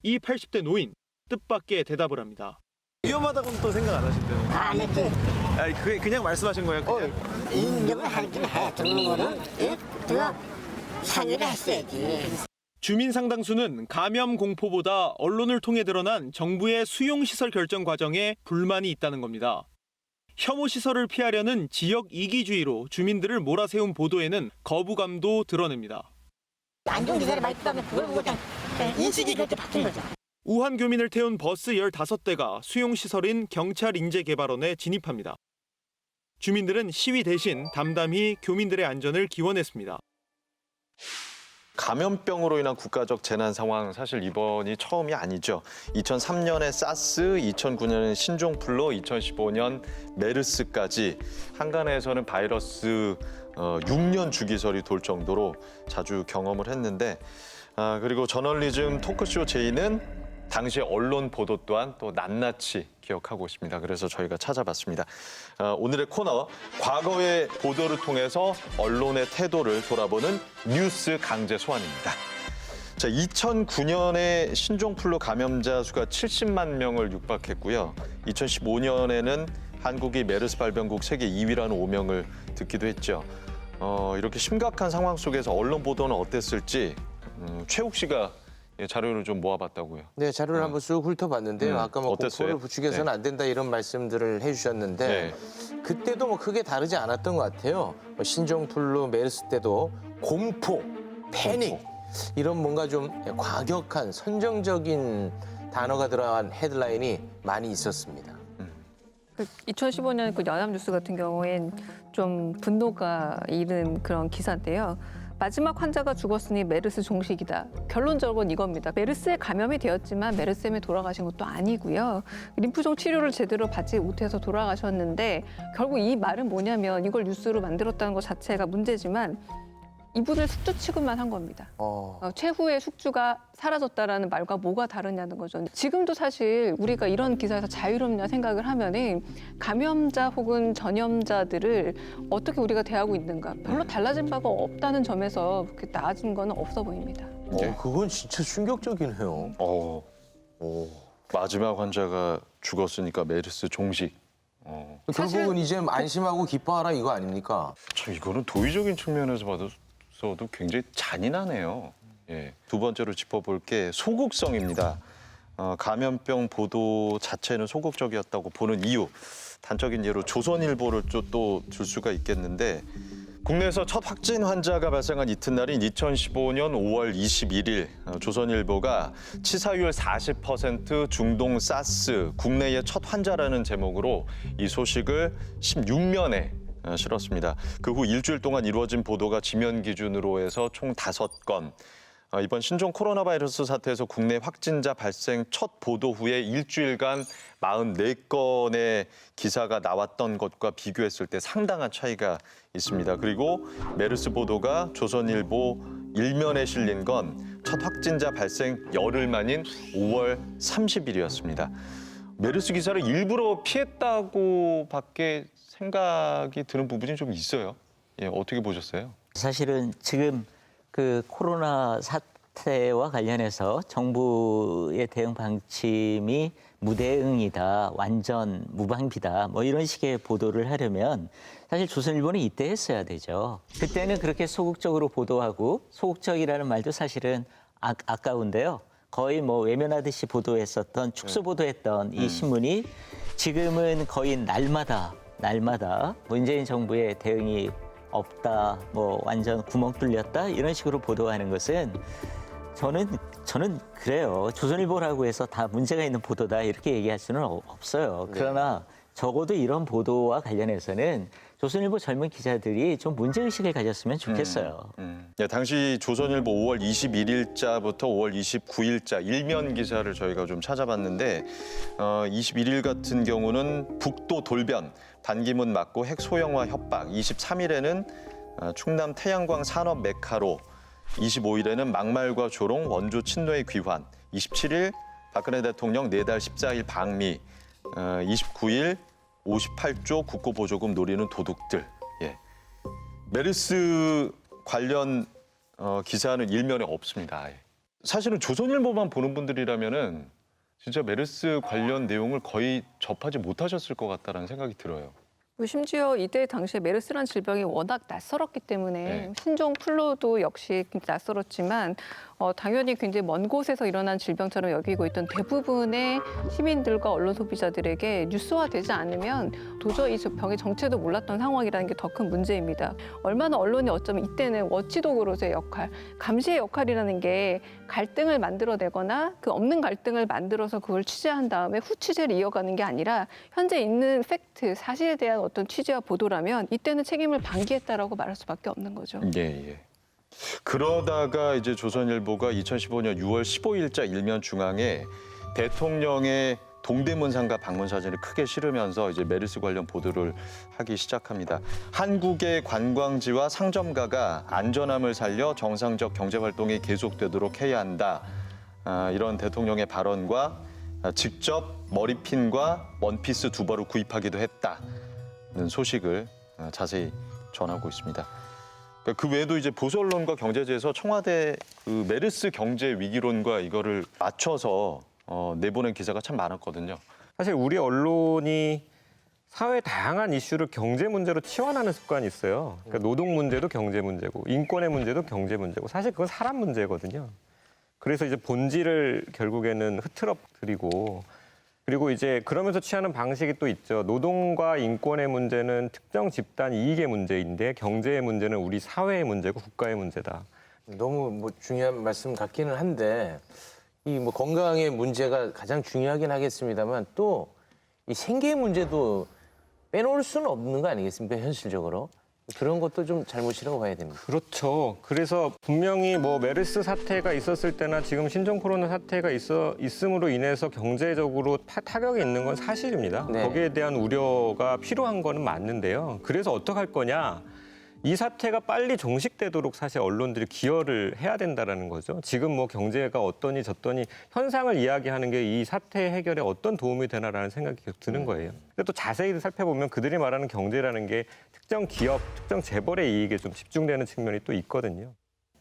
이 80대 노인 뜻밖의 대답을 합니다. 위험하다고는 또 생각 안 하신대요. 안 했지. 아니 그냥 말씀하신 거예요. 그냥. 인정을 하긴 해. 등록은 그 상의를 했어야지. 주민 상당수는 감염 공포보다 언론을 통해 드러난 정부의 수용시설 결정 과정에 불만이 있다는 겁니다. 혐오 시설을 피하려는 지역 이기주의로 주민들을 몰아세운 보도에는 거부감도 드러냅니다. 안 좋은 기사를 많이 뜨면 그걸 보고 그냥 인식이 그렇게 바뀐 거죠. 우한 교민을 태운 버스 15대가 수용시설인 경찰인재개발원에 진입합니다. 주민들은 시위 대신 담담히 교민들의 안전을 기원했습니다. 감염병으로 인한 국가적 재난 상황 사실 이번이 처음이 아니죠. 2003년에 사스, 2009년에 신종플루, 2015년 메르스까지 한간에서는 바이러스 6년 주기설이 돌 정도로 자주 경험을 했는데 그리고 저널리즘 토크쇼 제의는 당시 언론 보도 또한 또 낱낱이 기억하고 있습니다. 그래서 저희가 찾아봤습니다. 오늘의 코너, 과거의 보도를 통해서 언론의 태도를 돌아보는 뉴스 강제 소환입니다. 자, 2009년에 신종플루 감염자 수가 70만 명을 육박했고요. 2015년에는 한국이 메르스 발병국 세계 2위라는 오명을 듣기도 했죠. 이렇게 심각한 상황 속에서 언론 보도는 어땠을지 최욱 씨가 자료를 좀 모아봤다고요. 네, 자료를 한번 쑥 훑어봤는데요. 아까 뭐 어땠어요? 공포를 부추겨서는 안 된다 이런 말씀들을 해주셨는데 그때도 뭐 크게 다르지 않았던 것 같아요. 뭐 신종플루, 메르스 때도 공포, 패닉 이런 뭔가 좀 과격한 선정적인 단어가 들어간 헤드라인이 많이 있었습니다. 2015년 그 연합뉴스 같은 경우엔 좀 분노가 일은 그런 기사인데요. 마지막 환자가 죽었으니 메르스 종식이다. 결론적으로는 이겁니다. 메르스에 감염이 되었지만 메르스에 돌아가신 것도 아니고요. 림프종 치료를 제대로 받지 못해서 돌아가셨는데 결국 이 말은 뭐냐면 이걸 뉴스로 만들었다는 것 자체가 문제지만 이분을 숙주 취급만 한 겁니다. 최후의 숙주가 사라졌다라는 말과 뭐가 다르냐는 거죠. 지금도 사실 우리가 이런 기사에서 자유롭냐 생각을 하면은 감염자 혹은 전염자들을 어떻게 우리가 대하고 있는가 별로 달라진 바가 없다는 점에서 그렇게 나아진 건 없어 보입니다. 그건 진짜 충격적이네요. 마지막 환자가 죽었으니까 메르스 종식. 결국은 이제 안심하고 기뻐하라 이거 아닙니까? 참 이거는 도의적인 측면에서 봐서도 굉장히 잔인하네요. 예. 두 번째로 짚어볼 게 소극성입니다. 감염병 보도 자체는 소극적이었다고 보는 이유. 단적인 예로 조선일보를 또 줄 수가 있겠는데 국내에서 첫 확진 환자가 발생한 이튿날인 2015년 5월 21일 조선일보가 치사율 40% 중동 사스 국내의 첫 환자라는 제목으로 이 소식을 16면에 실었습니다. 그 후 일주일 동안 이루어진 보도가 지면 기준으로 해서 총 5건. 이번 신종 코로나 바이러스 사태에서 국내 확진자 발생 첫 보도 후에 일주일간 44건의 기사가 나왔던 것과 비교했을 때 상당한 차이가 있습니다. 그리고 메르스 보도가 조선일보 일면에 실린 건 첫 확진자 발생 열흘 만인 5월 30일이었습니다. 메르스 기사를 일부러 피했다고밖에 생각이 드는 부분이 좀 있어요. 예, 어떻게 보셨어요? 사실은 지금 그 코로나 사태와 관련해서 정부의 대응 방침이 무대응이다, 완전 무방비다, 뭐 이런 식의 보도를 하려면 사실 조선일보는 이때 했어야 되죠. 그때는 그렇게 소극적으로 보도하고 소극적이라는 말도 사실은 아까운데요. 거의 뭐 외면하듯이 보도했었던 축소 보도했던 이 신문이 지금은 거의 날마다 문재인 정부의 대응이 없다, 뭐 완전 구멍 뚫렸다 이런 식으로 보도하는 것은 저는 그래요. 조선일보라고 해서 다 문제가 있는 보도다 이렇게 얘기할 수는 없어요. 그러나 적어도 이런 보도와 관련해서는 조선일보 젊은 기자들이 좀 문제의식을 가졌으면 좋겠어요. 네, 당시 조선일보 5월 21일자부터 5월 29일자 일면 기사를 저희가 좀 찾아봤는데 21일 같은 경우는 북도 돌변, 반기문 맞고 핵 소형화 협박, 23일에는 충남 태양광 산업 메카로, 25일에는 막말과 조롱, 원조 친노의 귀환, 27일 박근혜 대통령 4달 14일 방미, 29일 58조 국고보조금 노리는 도둑들. 예. 메르스 관련 기사는 일면에 없습니다. 사실은 조선일보만 보는 분들이라면은 진짜 메르스 관련 내용을 거의 접하지 못하셨을 것 같다는 생각이 들어요. 심지어 이때 당시에 메르스란 질병이 워낙 낯설었기 때문에 신종 플루도 역시 낯설었지만 당연히 굉장히 먼 곳에서 일어난 질병처럼 여기고 있던 대부분의 시민들과 언론 소비자들에게 뉴스화되지 않으면 도저히 이 병의 정체도 몰랐던 상황이라는 게 더 큰 문제입니다. 얼마나 언론이 어쩌면 이때는 워치독으로서의 역할, 감시의 역할이라는 게 갈등을 만들어내거나 그 없는 갈등을 만들어서 그걸 취재한 다음에 후 취재를 이어가는 게 아니라 현재 있는 팩트, 사실에 대한 어떤 취재와 보도라면 이때는 책임을 방기했다라고 말할 수밖에 없는 거죠. 예. 그러다가 이제 조선일보가 2015년 6월 15일자 일면 중앙에 대통령의 동대문 상가 방문 사진을 크게 실으면서 이제 메르스 관련 보도를 하기 시작합니다. 한국의 관광지와 상점가가 안전함을 살려 정상적 경제 활동이 계속되도록 해야 한다. 이런 대통령의 발언과 직접 머리핀과 원피스 두 벌을 구입하기도 했다는 소식을 자세히 전하고 있습니다. 그 외에도 이제 보수 언론과 경제지에서 청와대 그 메르스 경제 위기론과 이거를 맞춰서 내보낸 기사가 참 많았거든요. 사실 우리 언론이 사회 다양한 이슈를 경제 문제로 치환하는 습관이 있어요. 그러니까 노동 문제도 경제 문제고 인권의 문제도 경제 문제고 사실 그건 사람 문제거든요. 그래서 이제 본질을 결국에는 흐트러뜨리고 그리고 이제 그러면서 취하는 방식이 또 있죠. 노동과 인권의 문제는 특정 집단 이익의 문제인데 경제의 문제는 우리 사회의 문제고 국가의 문제다. 너무 뭐 중요한 말씀 같기는 한데 이 뭐 건강의 문제가 가장 중요하긴 하겠습니다만 또 이 생계의 문제도 빼놓을 수는 없는 거 아니겠습니까? 현실적으로. 그런 것도 좀 잘못이라고 봐야 됩니다. 그렇죠. 그래서 분명히 뭐 메르스 사태가 있었을 때나 지금 신종 코로나 사태가 있음으로 인해서 경제적으로 타격이 있는 건 사실입니다. 네. 거기에 대한 우려가 필요한 거는 맞는데요. 그래서 어떡할 거냐? 이 사태가 빨리 종식되도록 사실 언론들이 기여를 해야 된다라는 거죠. 지금 뭐 경제가 어떠니 저떠니 현상을 이야기하는 게 이 사태 해결에 어떤 도움이 되나라는 생각이 계속 드는 거예요. 근데 또 자세히 살펴보면 그들이 말하는 경제라는 게 특정 기업, 특정 재벌의 이익에 좀 집중되는 측면이 또 있거든요.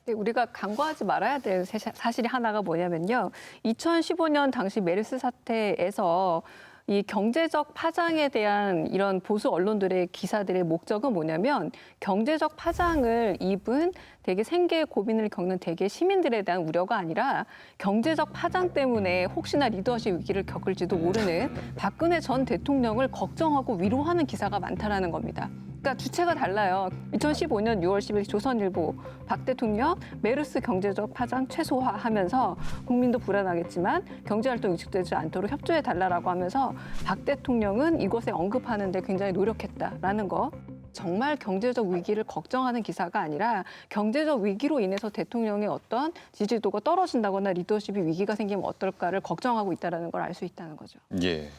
우리가 간과하지 말아야 될 사실이 하나가 뭐냐면요. 2015년 당시 메르스 사태에서 이 경제적 파장에 대한 이런 보수 언론들의 기사들의 목적은 뭐냐면 경제적 파장을 입은 되게 생계의 고민을 겪는 대개 시민들에 대한 우려가 아니라 경제적 파장 때문에 혹시나 리더십 위기를 겪을지도 모르는 박근혜 전 대통령을 걱정하고 위로하는 기사가 많다라는 겁니다. 그러니까 주체가 달라요. 2015년 6월 10일 조선일보 박 대통령 메르스 경제적 파장 최소화하면서 국민도 불안하겠지만 경제활동 위축되지 않도록 협조해달라고 하면서 박 대통령은 이곳에 언급하는 데 굉장히 노력했다라는 거. 정말 경제적 위기를 걱정하는 기사가 아니라 경제적 위기로 인해서 대통령의 어떤 지지도가 떨어진다거나 리더십이 위기가 생기면 어떨까를 걱정하고 있다는 걸 알 수 있다는 거죠. 예.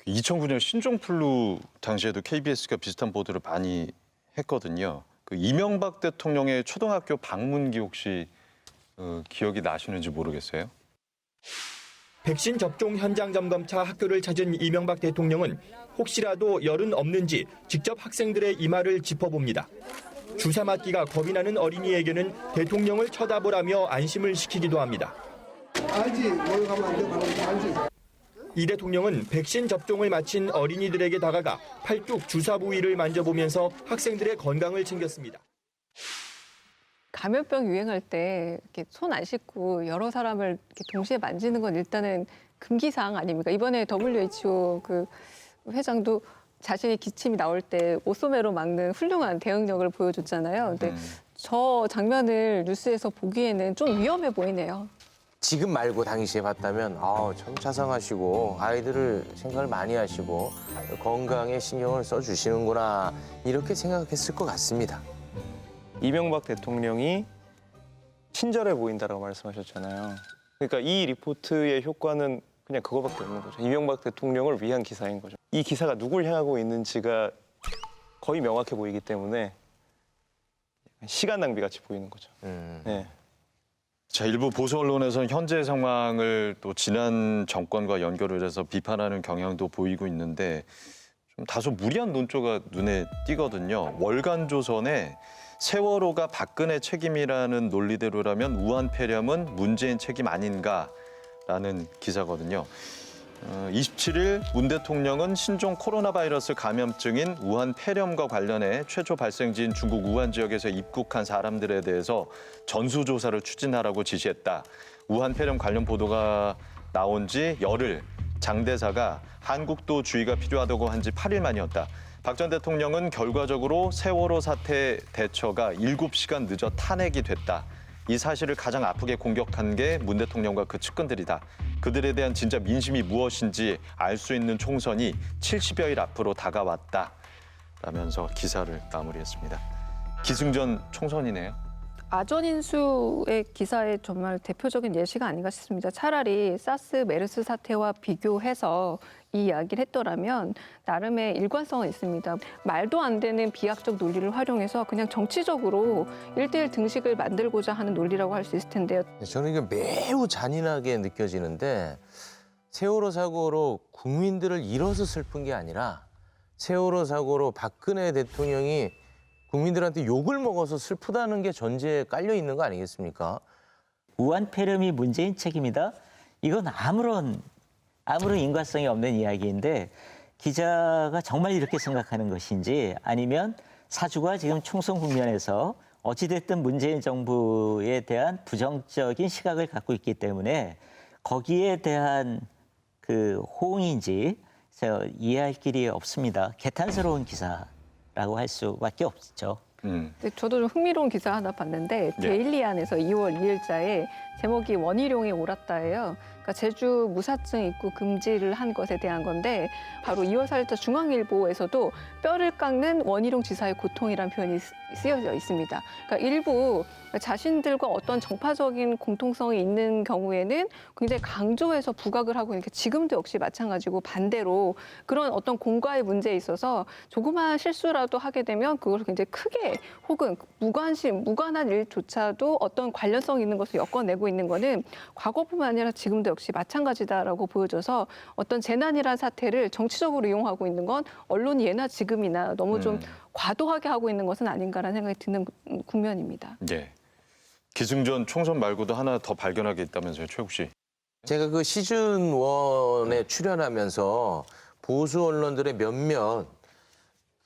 2009년 신종플루 당시에도 KBS가 비슷한 보도를 많이 했거든요. 그 이명박 대통령의 초등학교 방문기 혹시 기억이 나시는지 모르겠어요. 백신 접종 현장 점검차 학교를 찾은 이명박 대통령은 혹시라도 열은 없는지 직접 학생들의 이마를 짚어봅니다. 주사 맞기가 겁이 나는 어린이에게는 대통령을 쳐다보라며 안심을 시키기도 합니다. 알지, 뭘 가면 안 돼, 알지. 이 대통령은 백신 접종을 마친 어린이들에게 다가가 팔뚝 주사 부위를 만져보면서 학생들의 건강을 챙겼습니다. 감염병 유행할 때 이렇게 손 안 씻고 여러 사람을 이렇게 동시에 만지는 건 일단은 금기사항 아닙니까? 이번에 WHO 그 회장도 자신의 기침이 나올 때 옷소매로 막는 훌륭한 대응력을 보여줬잖아요. 근데 저 장면을 뉴스에서 보기에는 좀 위험해 보이네요. 지금 말고 당시에 봤다면 참 자상하시고 아이들을 생각을 많이 하시고 건강에 신경을 써주시는구나 이렇게 생각했을 것 같습니다. 이명박 대통령이 친절해 보인다라고 말씀하셨잖아요. 그러니까 이 리포트의 효과는 그냥 그거밖에 없는 거죠. 이명박 대통령을 위한 기사인 거죠. 이 기사가 누굴 향하고 있는지가 거의 명확해 보이기 때문에 시간 낭비 같이 보이는 거죠. 네. 자, 일부 보수 언론에서는 현재 상황을 또 지난 정권과 연결을 해서 비판하는 경향도 보이고 있는데 좀 다소 무리한 논조가 눈에 띄거든요. 월간조선에 세월호가 박근혜 책임이라는 논리대로라면 우한 폐렴은 문재인 책임 아닌가라는 기사거든요. 27일 문 대통령은 신종 코로나 바이러스 감염증인 우한 폐렴과 관련해 최초 발생지인 중국 우한 지역에서 입국한 사람들에 대해서 전수조사를 추진하라고 지시했다. 우한 폐렴 관련 보도가 나온 지 열흘, 장 대사가 한국도 주의가 필요하다고 한 지 8일 만이었다. 박 전 대통령은 결과적으로 세월호 사태 대처가 7시간 늦어 탄핵이 됐다. 이 사실을 가장 아프게 공격한 게 문 대통령과 그 측근들이다. 그들에 대한 진짜 민심이 무엇인지 알 수 있는 총선이 70여일 앞으로 다가왔다. 라면서 기사를 마무리했습니다. 기승전 총선이네요. 아전인수의 기사의 정말 대표적인 예시가 아닌가 싶습니다. 차라리 사스 메르스 사태와 비교해서 이 이야기를 했더라면 나름의 일관성은 있습니다. 말도 안 되는 비약적 논리를 활용해서 그냥 정치적으로 1대1 등식을 만들고자 하는 논리라고 할 수 있을 텐데요. 저는 이게 매우 잔인하게 느껴지는데 세월호 사고로 국민들을 잃어서 슬픈 게 아니라 세월호 사고로 박근혜 대통령이 국민들한테 욕을 먹어서 슬프다는 게 전제에 깔려 있는 거 아니겠습니까? 우한 폐렴이 문재인 책임이다? 이건 아무런 인과성이 없는 이야기인데 기자가 정말 이렇게 생각하는 것인지 아니면 사주가 지금 총선 국면에서 어찌됐든 문재인 정부에 대한 부정적인 시각을 갖고 있기 때문에 거기에 대한 그 호응인지 이해할 길이 없습니다. 개탄스러운 기사라고 할 수밖에 없죠. 근데 저도 좀 흥미로운 기사 하나 봤는데 데일리안에서 2월 2일자에 제목이 원희룡이 옳았다예요. 그러니까 제주 무사증 입구 금지를 한 것에 대한 건데 바로 2월 4일자 중앙일보에서도 뼈를 깎는 원희룡 지사의 고통이라는 표현이 쓰여져 있습니다. 그러니까 일부 자신들과 어떤 정파적인 공통성이 있는 경우에는 굉장히 강조해서 부각을 하고 있는 게 지금도 역시 마찬가지고 반대로 그런 어떤 공과의 문제에 있어서 조그마한 실수라도 하게 되면 그것을 굉장히 크게 혹은 무관한 일조차도 어떤 관련성 있는 것을 엮어내고 있는 거는 과거뿐만 아니라 지금도 역시 마찬가지다라고 보여져서 어떤 재난이란 사태를 정치적으로 이용하고 있는 건 언론이 예나 지금이나 너무 좀 과도하게 하고 있는 것은 아닌가라는 생각이 드는 국면입니다. 네. 기승전 총선 말고도 하나 더 발견한 게 있다면서요, 최욱 씨. 제가 그 시즌 1에 출연하면서 보수 언론들의 몇몇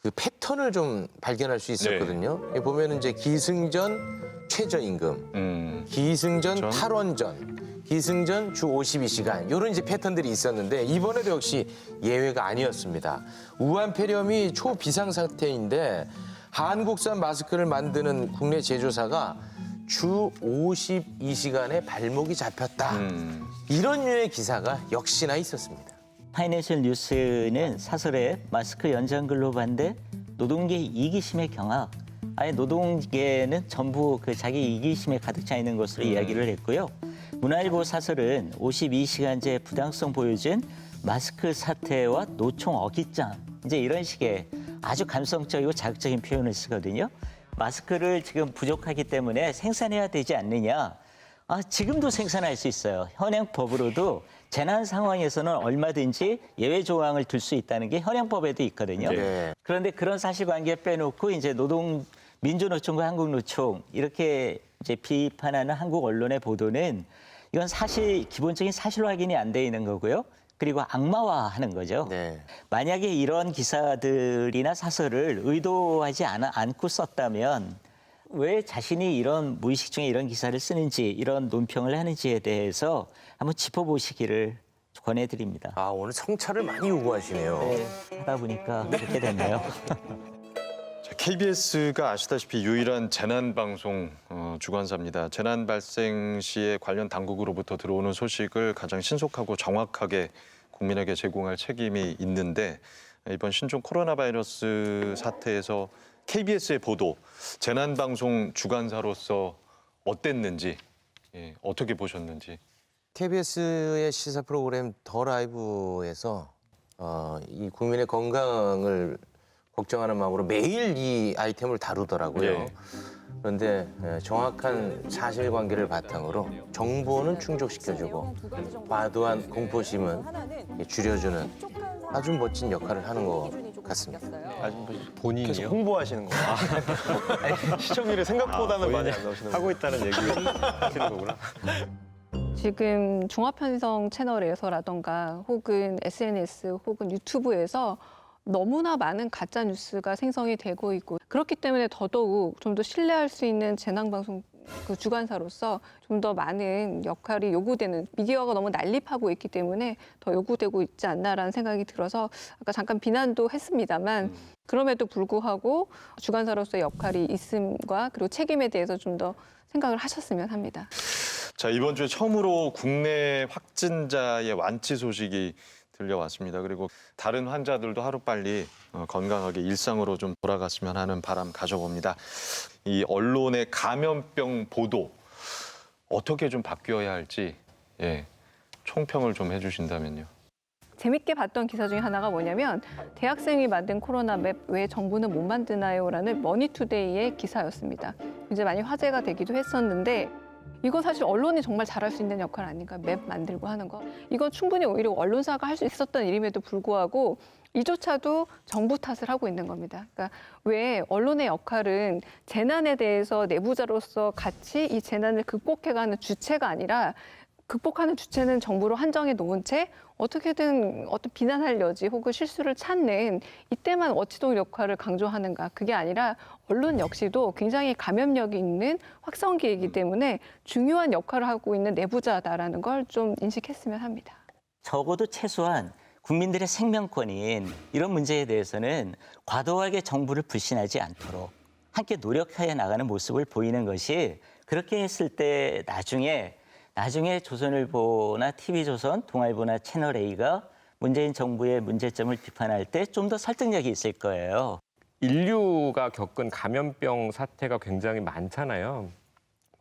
그 패턴을 좀 발견할 수 있었거든요. 여기 보면은 이제 기승전 최저임금, 기승전 탈원전, 기승전 주 52시간 이런 이제 패턴들이 있었는데 이번에도 역시 예외가 아니었습니다. 우한 폐렴이 초비상 사태인데 한국산 마스크를 만드는 국내 제조사가 주 52시간에 발목이 잡혔다. 이런 류의 기사가 역시나 있었습니다. 파이낸셜 뉴스는 사설에 마스크 연장근로 반대, 노동계 이기심의 경악. 아예 노동계는 전부 그 자기 이기심에 가득 차 있는 것으로 이야기를 했고요. 문화일보 사설은 52시간제 부당성 보여준 마스크 사태와 노총 어깃장. 이제 이런 식의 아주 감성적이고 자극적인 표현을 쓰거든요. 마스크를 지금 부족하기 때문에 생산해야 되지 않느냐. 지금도 생산할 수 있어요. 현행법으로도 재난 상황에서는 얼마든지 예외 조항을 둘 수 있다는 게 현행법에도 있거든요. 네. 그런데 그런 사실관계 빼놓고 이제 민주노총과 한국노총 이렇게 이제 비판하는 한국 언론의 보도는 이건 기본적인 사실 확인이 안 돼 있는 거고요. 그리고 악마화하는 거죠. 네. 만약에 이런 기사들이나 사설을 의도하지 않고 썼다면 왜 자신이 이런 무의식 중에 이런 기사를 쓰는지 이런 논평을 하는지에 대해서 한번 짚어보시기를 권해드립니다. 오늘 성찰을 많이 요구하시네요. 하다 보니까 그렇게 됐네요. KBS가 아시다시피 유일한 재난 방송 주관사입니다. 재난 발생 시에 관련 당국으로부터 들어오는 소식을 가장 신속하고 정확하게 국민에게 제공할 책임이 있는데 이번 신종 코로나 바이러스 사태에서 KBS의 보도, 재난 방송 주관사로서 어땠는지, 어떻게 보셨는지. KBS의 시사 프로그램 더 라이브에서 이 국민의 건강을 걱정하는 마음으로 매일 이 아이템을 다루더라고요. 그런데 정확한 사실관계를 바탕으로 정보는 충족시켜주고 과도한 공포심은 줄여주는 아주 멋진 역할을 하는 것 같습니다. 본인이요? 계속 홍보하시는 거예요. 시청률이 생각보다는 많이 안 나오시는 하고 있다는 얘기 하시는 거구나. 지금 종합편성 채널에서라던가 혹은 SNS 혹은 유튜브에서 너무나 많은 가짜 뉴스가 생성이 되고 있고 그렇기 때문에 더더욱 좀 더 신뢰할 수 있는 재난방송 그 주관사로서 좀 더 많은 역할이 요구되는 미디어가 너무 난립하고 있기 때문에 더 요구되고 있지 않나라는 생각이 들어서 아까 잠깐 비난도 했습니다만 그럼에도 불구하고 주관사로서의 역할이 있음과 그리고 책임에 대해서 좀 더 생각을 하셨으면 합니다. 자, 이번 주에 처음으로 국내 확진자의 완치 소식이 들려왔습니다. 그리고 다른 환자들도 하루빨리 건강하게 일상으로 좀 돌아갔으면 하는 바람 가져봅니다. 이 언론의 감염병 보도 어떻게 좀 바뀌어야 할지 총평을 좀 해주신다면요. 재밌게 봤던 기사 중에 하나가 뭐냐면 대학생이 만든 코로나 맵 왜 정부는 못 만드나요라는 머니투데이의 기사였습니다. 이제 많이 화제가 되기도 했었는데 이건 사실 언론이 정말 잘할 수 있는 역할 아닌가, 맵 만들고 하는 거. 이건 충분히 오히려 언론사가 할 수 있었던 일임에도 불구하고 이조차도 정부 탓을 하고 있는 겁니다. 그러니까 왜 언론의 역할은 재난에 대해서 내부자로서 같이 이 재난을 극복해가는 주체가 아니라 극복하는 주체는 정부로 한정해 놓은 채 어떻게든 어떤 비난할 여지 혹은 실수를 찾는 이때만 워치독 역할을 강조하는가. 그게 아니라 언론 역시도 굉장히 감염력이 있는 확성기이기 때문에 중요한 역할을 하고 있는 내부자다라는 걸 좀 인식했으면 합니다. 적어도 최소한 국민들의 생명권인 이런 문제에 대해서는 과도하게 정부를 불신하지 않도록 함께 노력해 나가는 모습을 보이는 것이 그렇게 했을 때 나중에 조선일보나 TV조선, 동아일보나 채널A가 문재인 정부의 문제점을 비판할 때 좀 더 설득력이 있을 거예요. 인류가 겪은 감염병 사태가 굉장히 많잖아요.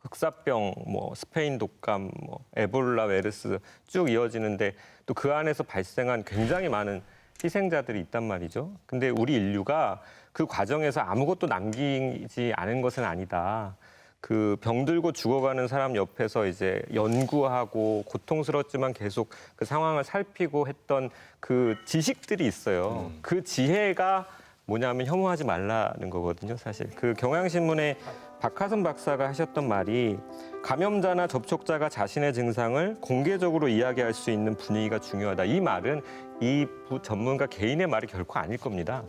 흑사병, 스페인 독감, 에볼라 바이러스 쭉 이어지는데 또 그 안에서 발생한 굉장히 많은 희생자들이 있단 말이죠. 근데 우리 인류가 그 과정에서 아무것도 남기지 않은 것은 아니다. 그 병들고 죽어가는 사람 옆에서 이제 연구하고 고통스럽지만 계속 그 상황을 살피고 했던 그 지식들이 있어요. 그 지혜가 뭐냐면 혐오하지 말라는 거거든요, 사실. 그 경향신문에 박하선 박사가 하셨던 말이 감염자나 접촉자가 자신의 증상을 공개적으로 이야기할 수 있는 분위기가 중요하다. 이 말은 이 전문가 개인의 말이 결코 아닐 겁니다.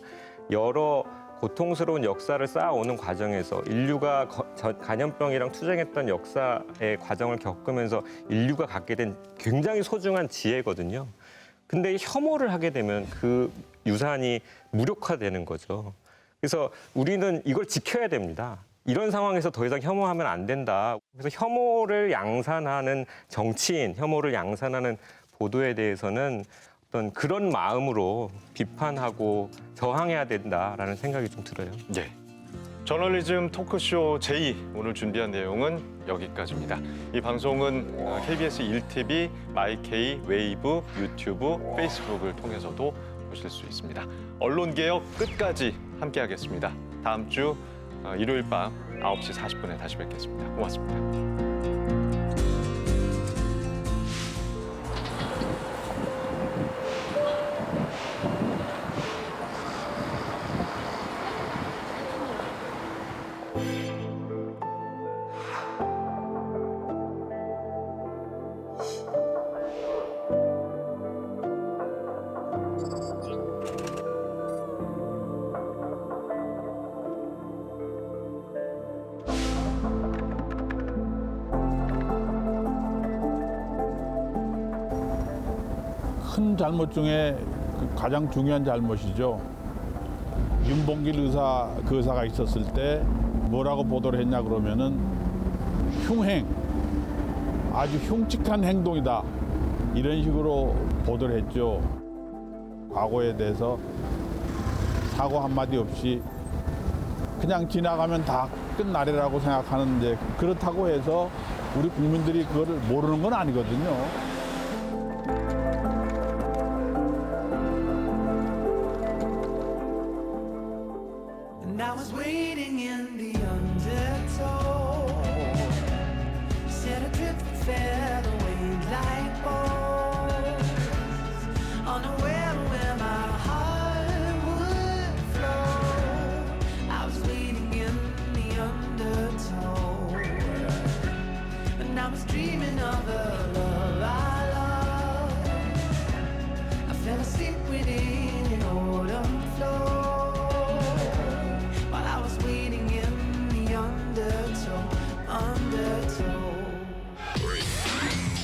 여러 고통스러운 역사를 쌓아오는 과정에서 인류가 감염병이랑 투쟁했던 역사의 과정을 겪으면서 인류가 갖게 된 굉장히 소중한 지혜거든요. 근데 혐오를 하게 되면 그 유산이 무력화되는 거죠. 그래서 우리는 이걸 지켜야 됩니다. 이런 상황에서 더 이상 혐오하면 안 된다. 그래서 혐오를 양산하는 정치인, 혐오를 양산하는 보도에 대해서는 어떤 그런 마음으로 비판하고 저항해야 된다라는 생각이 좀 들어요. 네. 저널리즘 토크쇼 제2 오늘 준비한 내용은 여기까지입니다. 이 방송은 KBS 1TV, 마이케이, 웨이브, 유튜브, 페이스북을 통해서도 보실 수 있습니다. 언론개혁 끝까지 함께하겠습니다. 다음 주 일요일 밤 9시 40분에 다시 뵙겠습니다. 고맙습니다. 큰 잘못 중에 가장 중요한 잘못이죠. 윤봉길 그 의사가 있었을 때 뭐라고 보도를 했냐 그러면은 흉행, 아주 흉측한 행동이다 이런 식으로 보도를 했죠. 과거에 대해서 사고 한마디 없이 그냥 지나가면 다 끝나리라고 생각하는데 그렇다고 해서 우리 국민들이 그거를 모르는 건 아니거든요. And I was waiting in the undertow. Said a drift fell away like bones. Unaware where my heart would flow. I was waiting in the undertow. And I was dreaming of a love I loved. I fell asleep within an autumn flow. Undertow. 3, 2,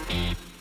1.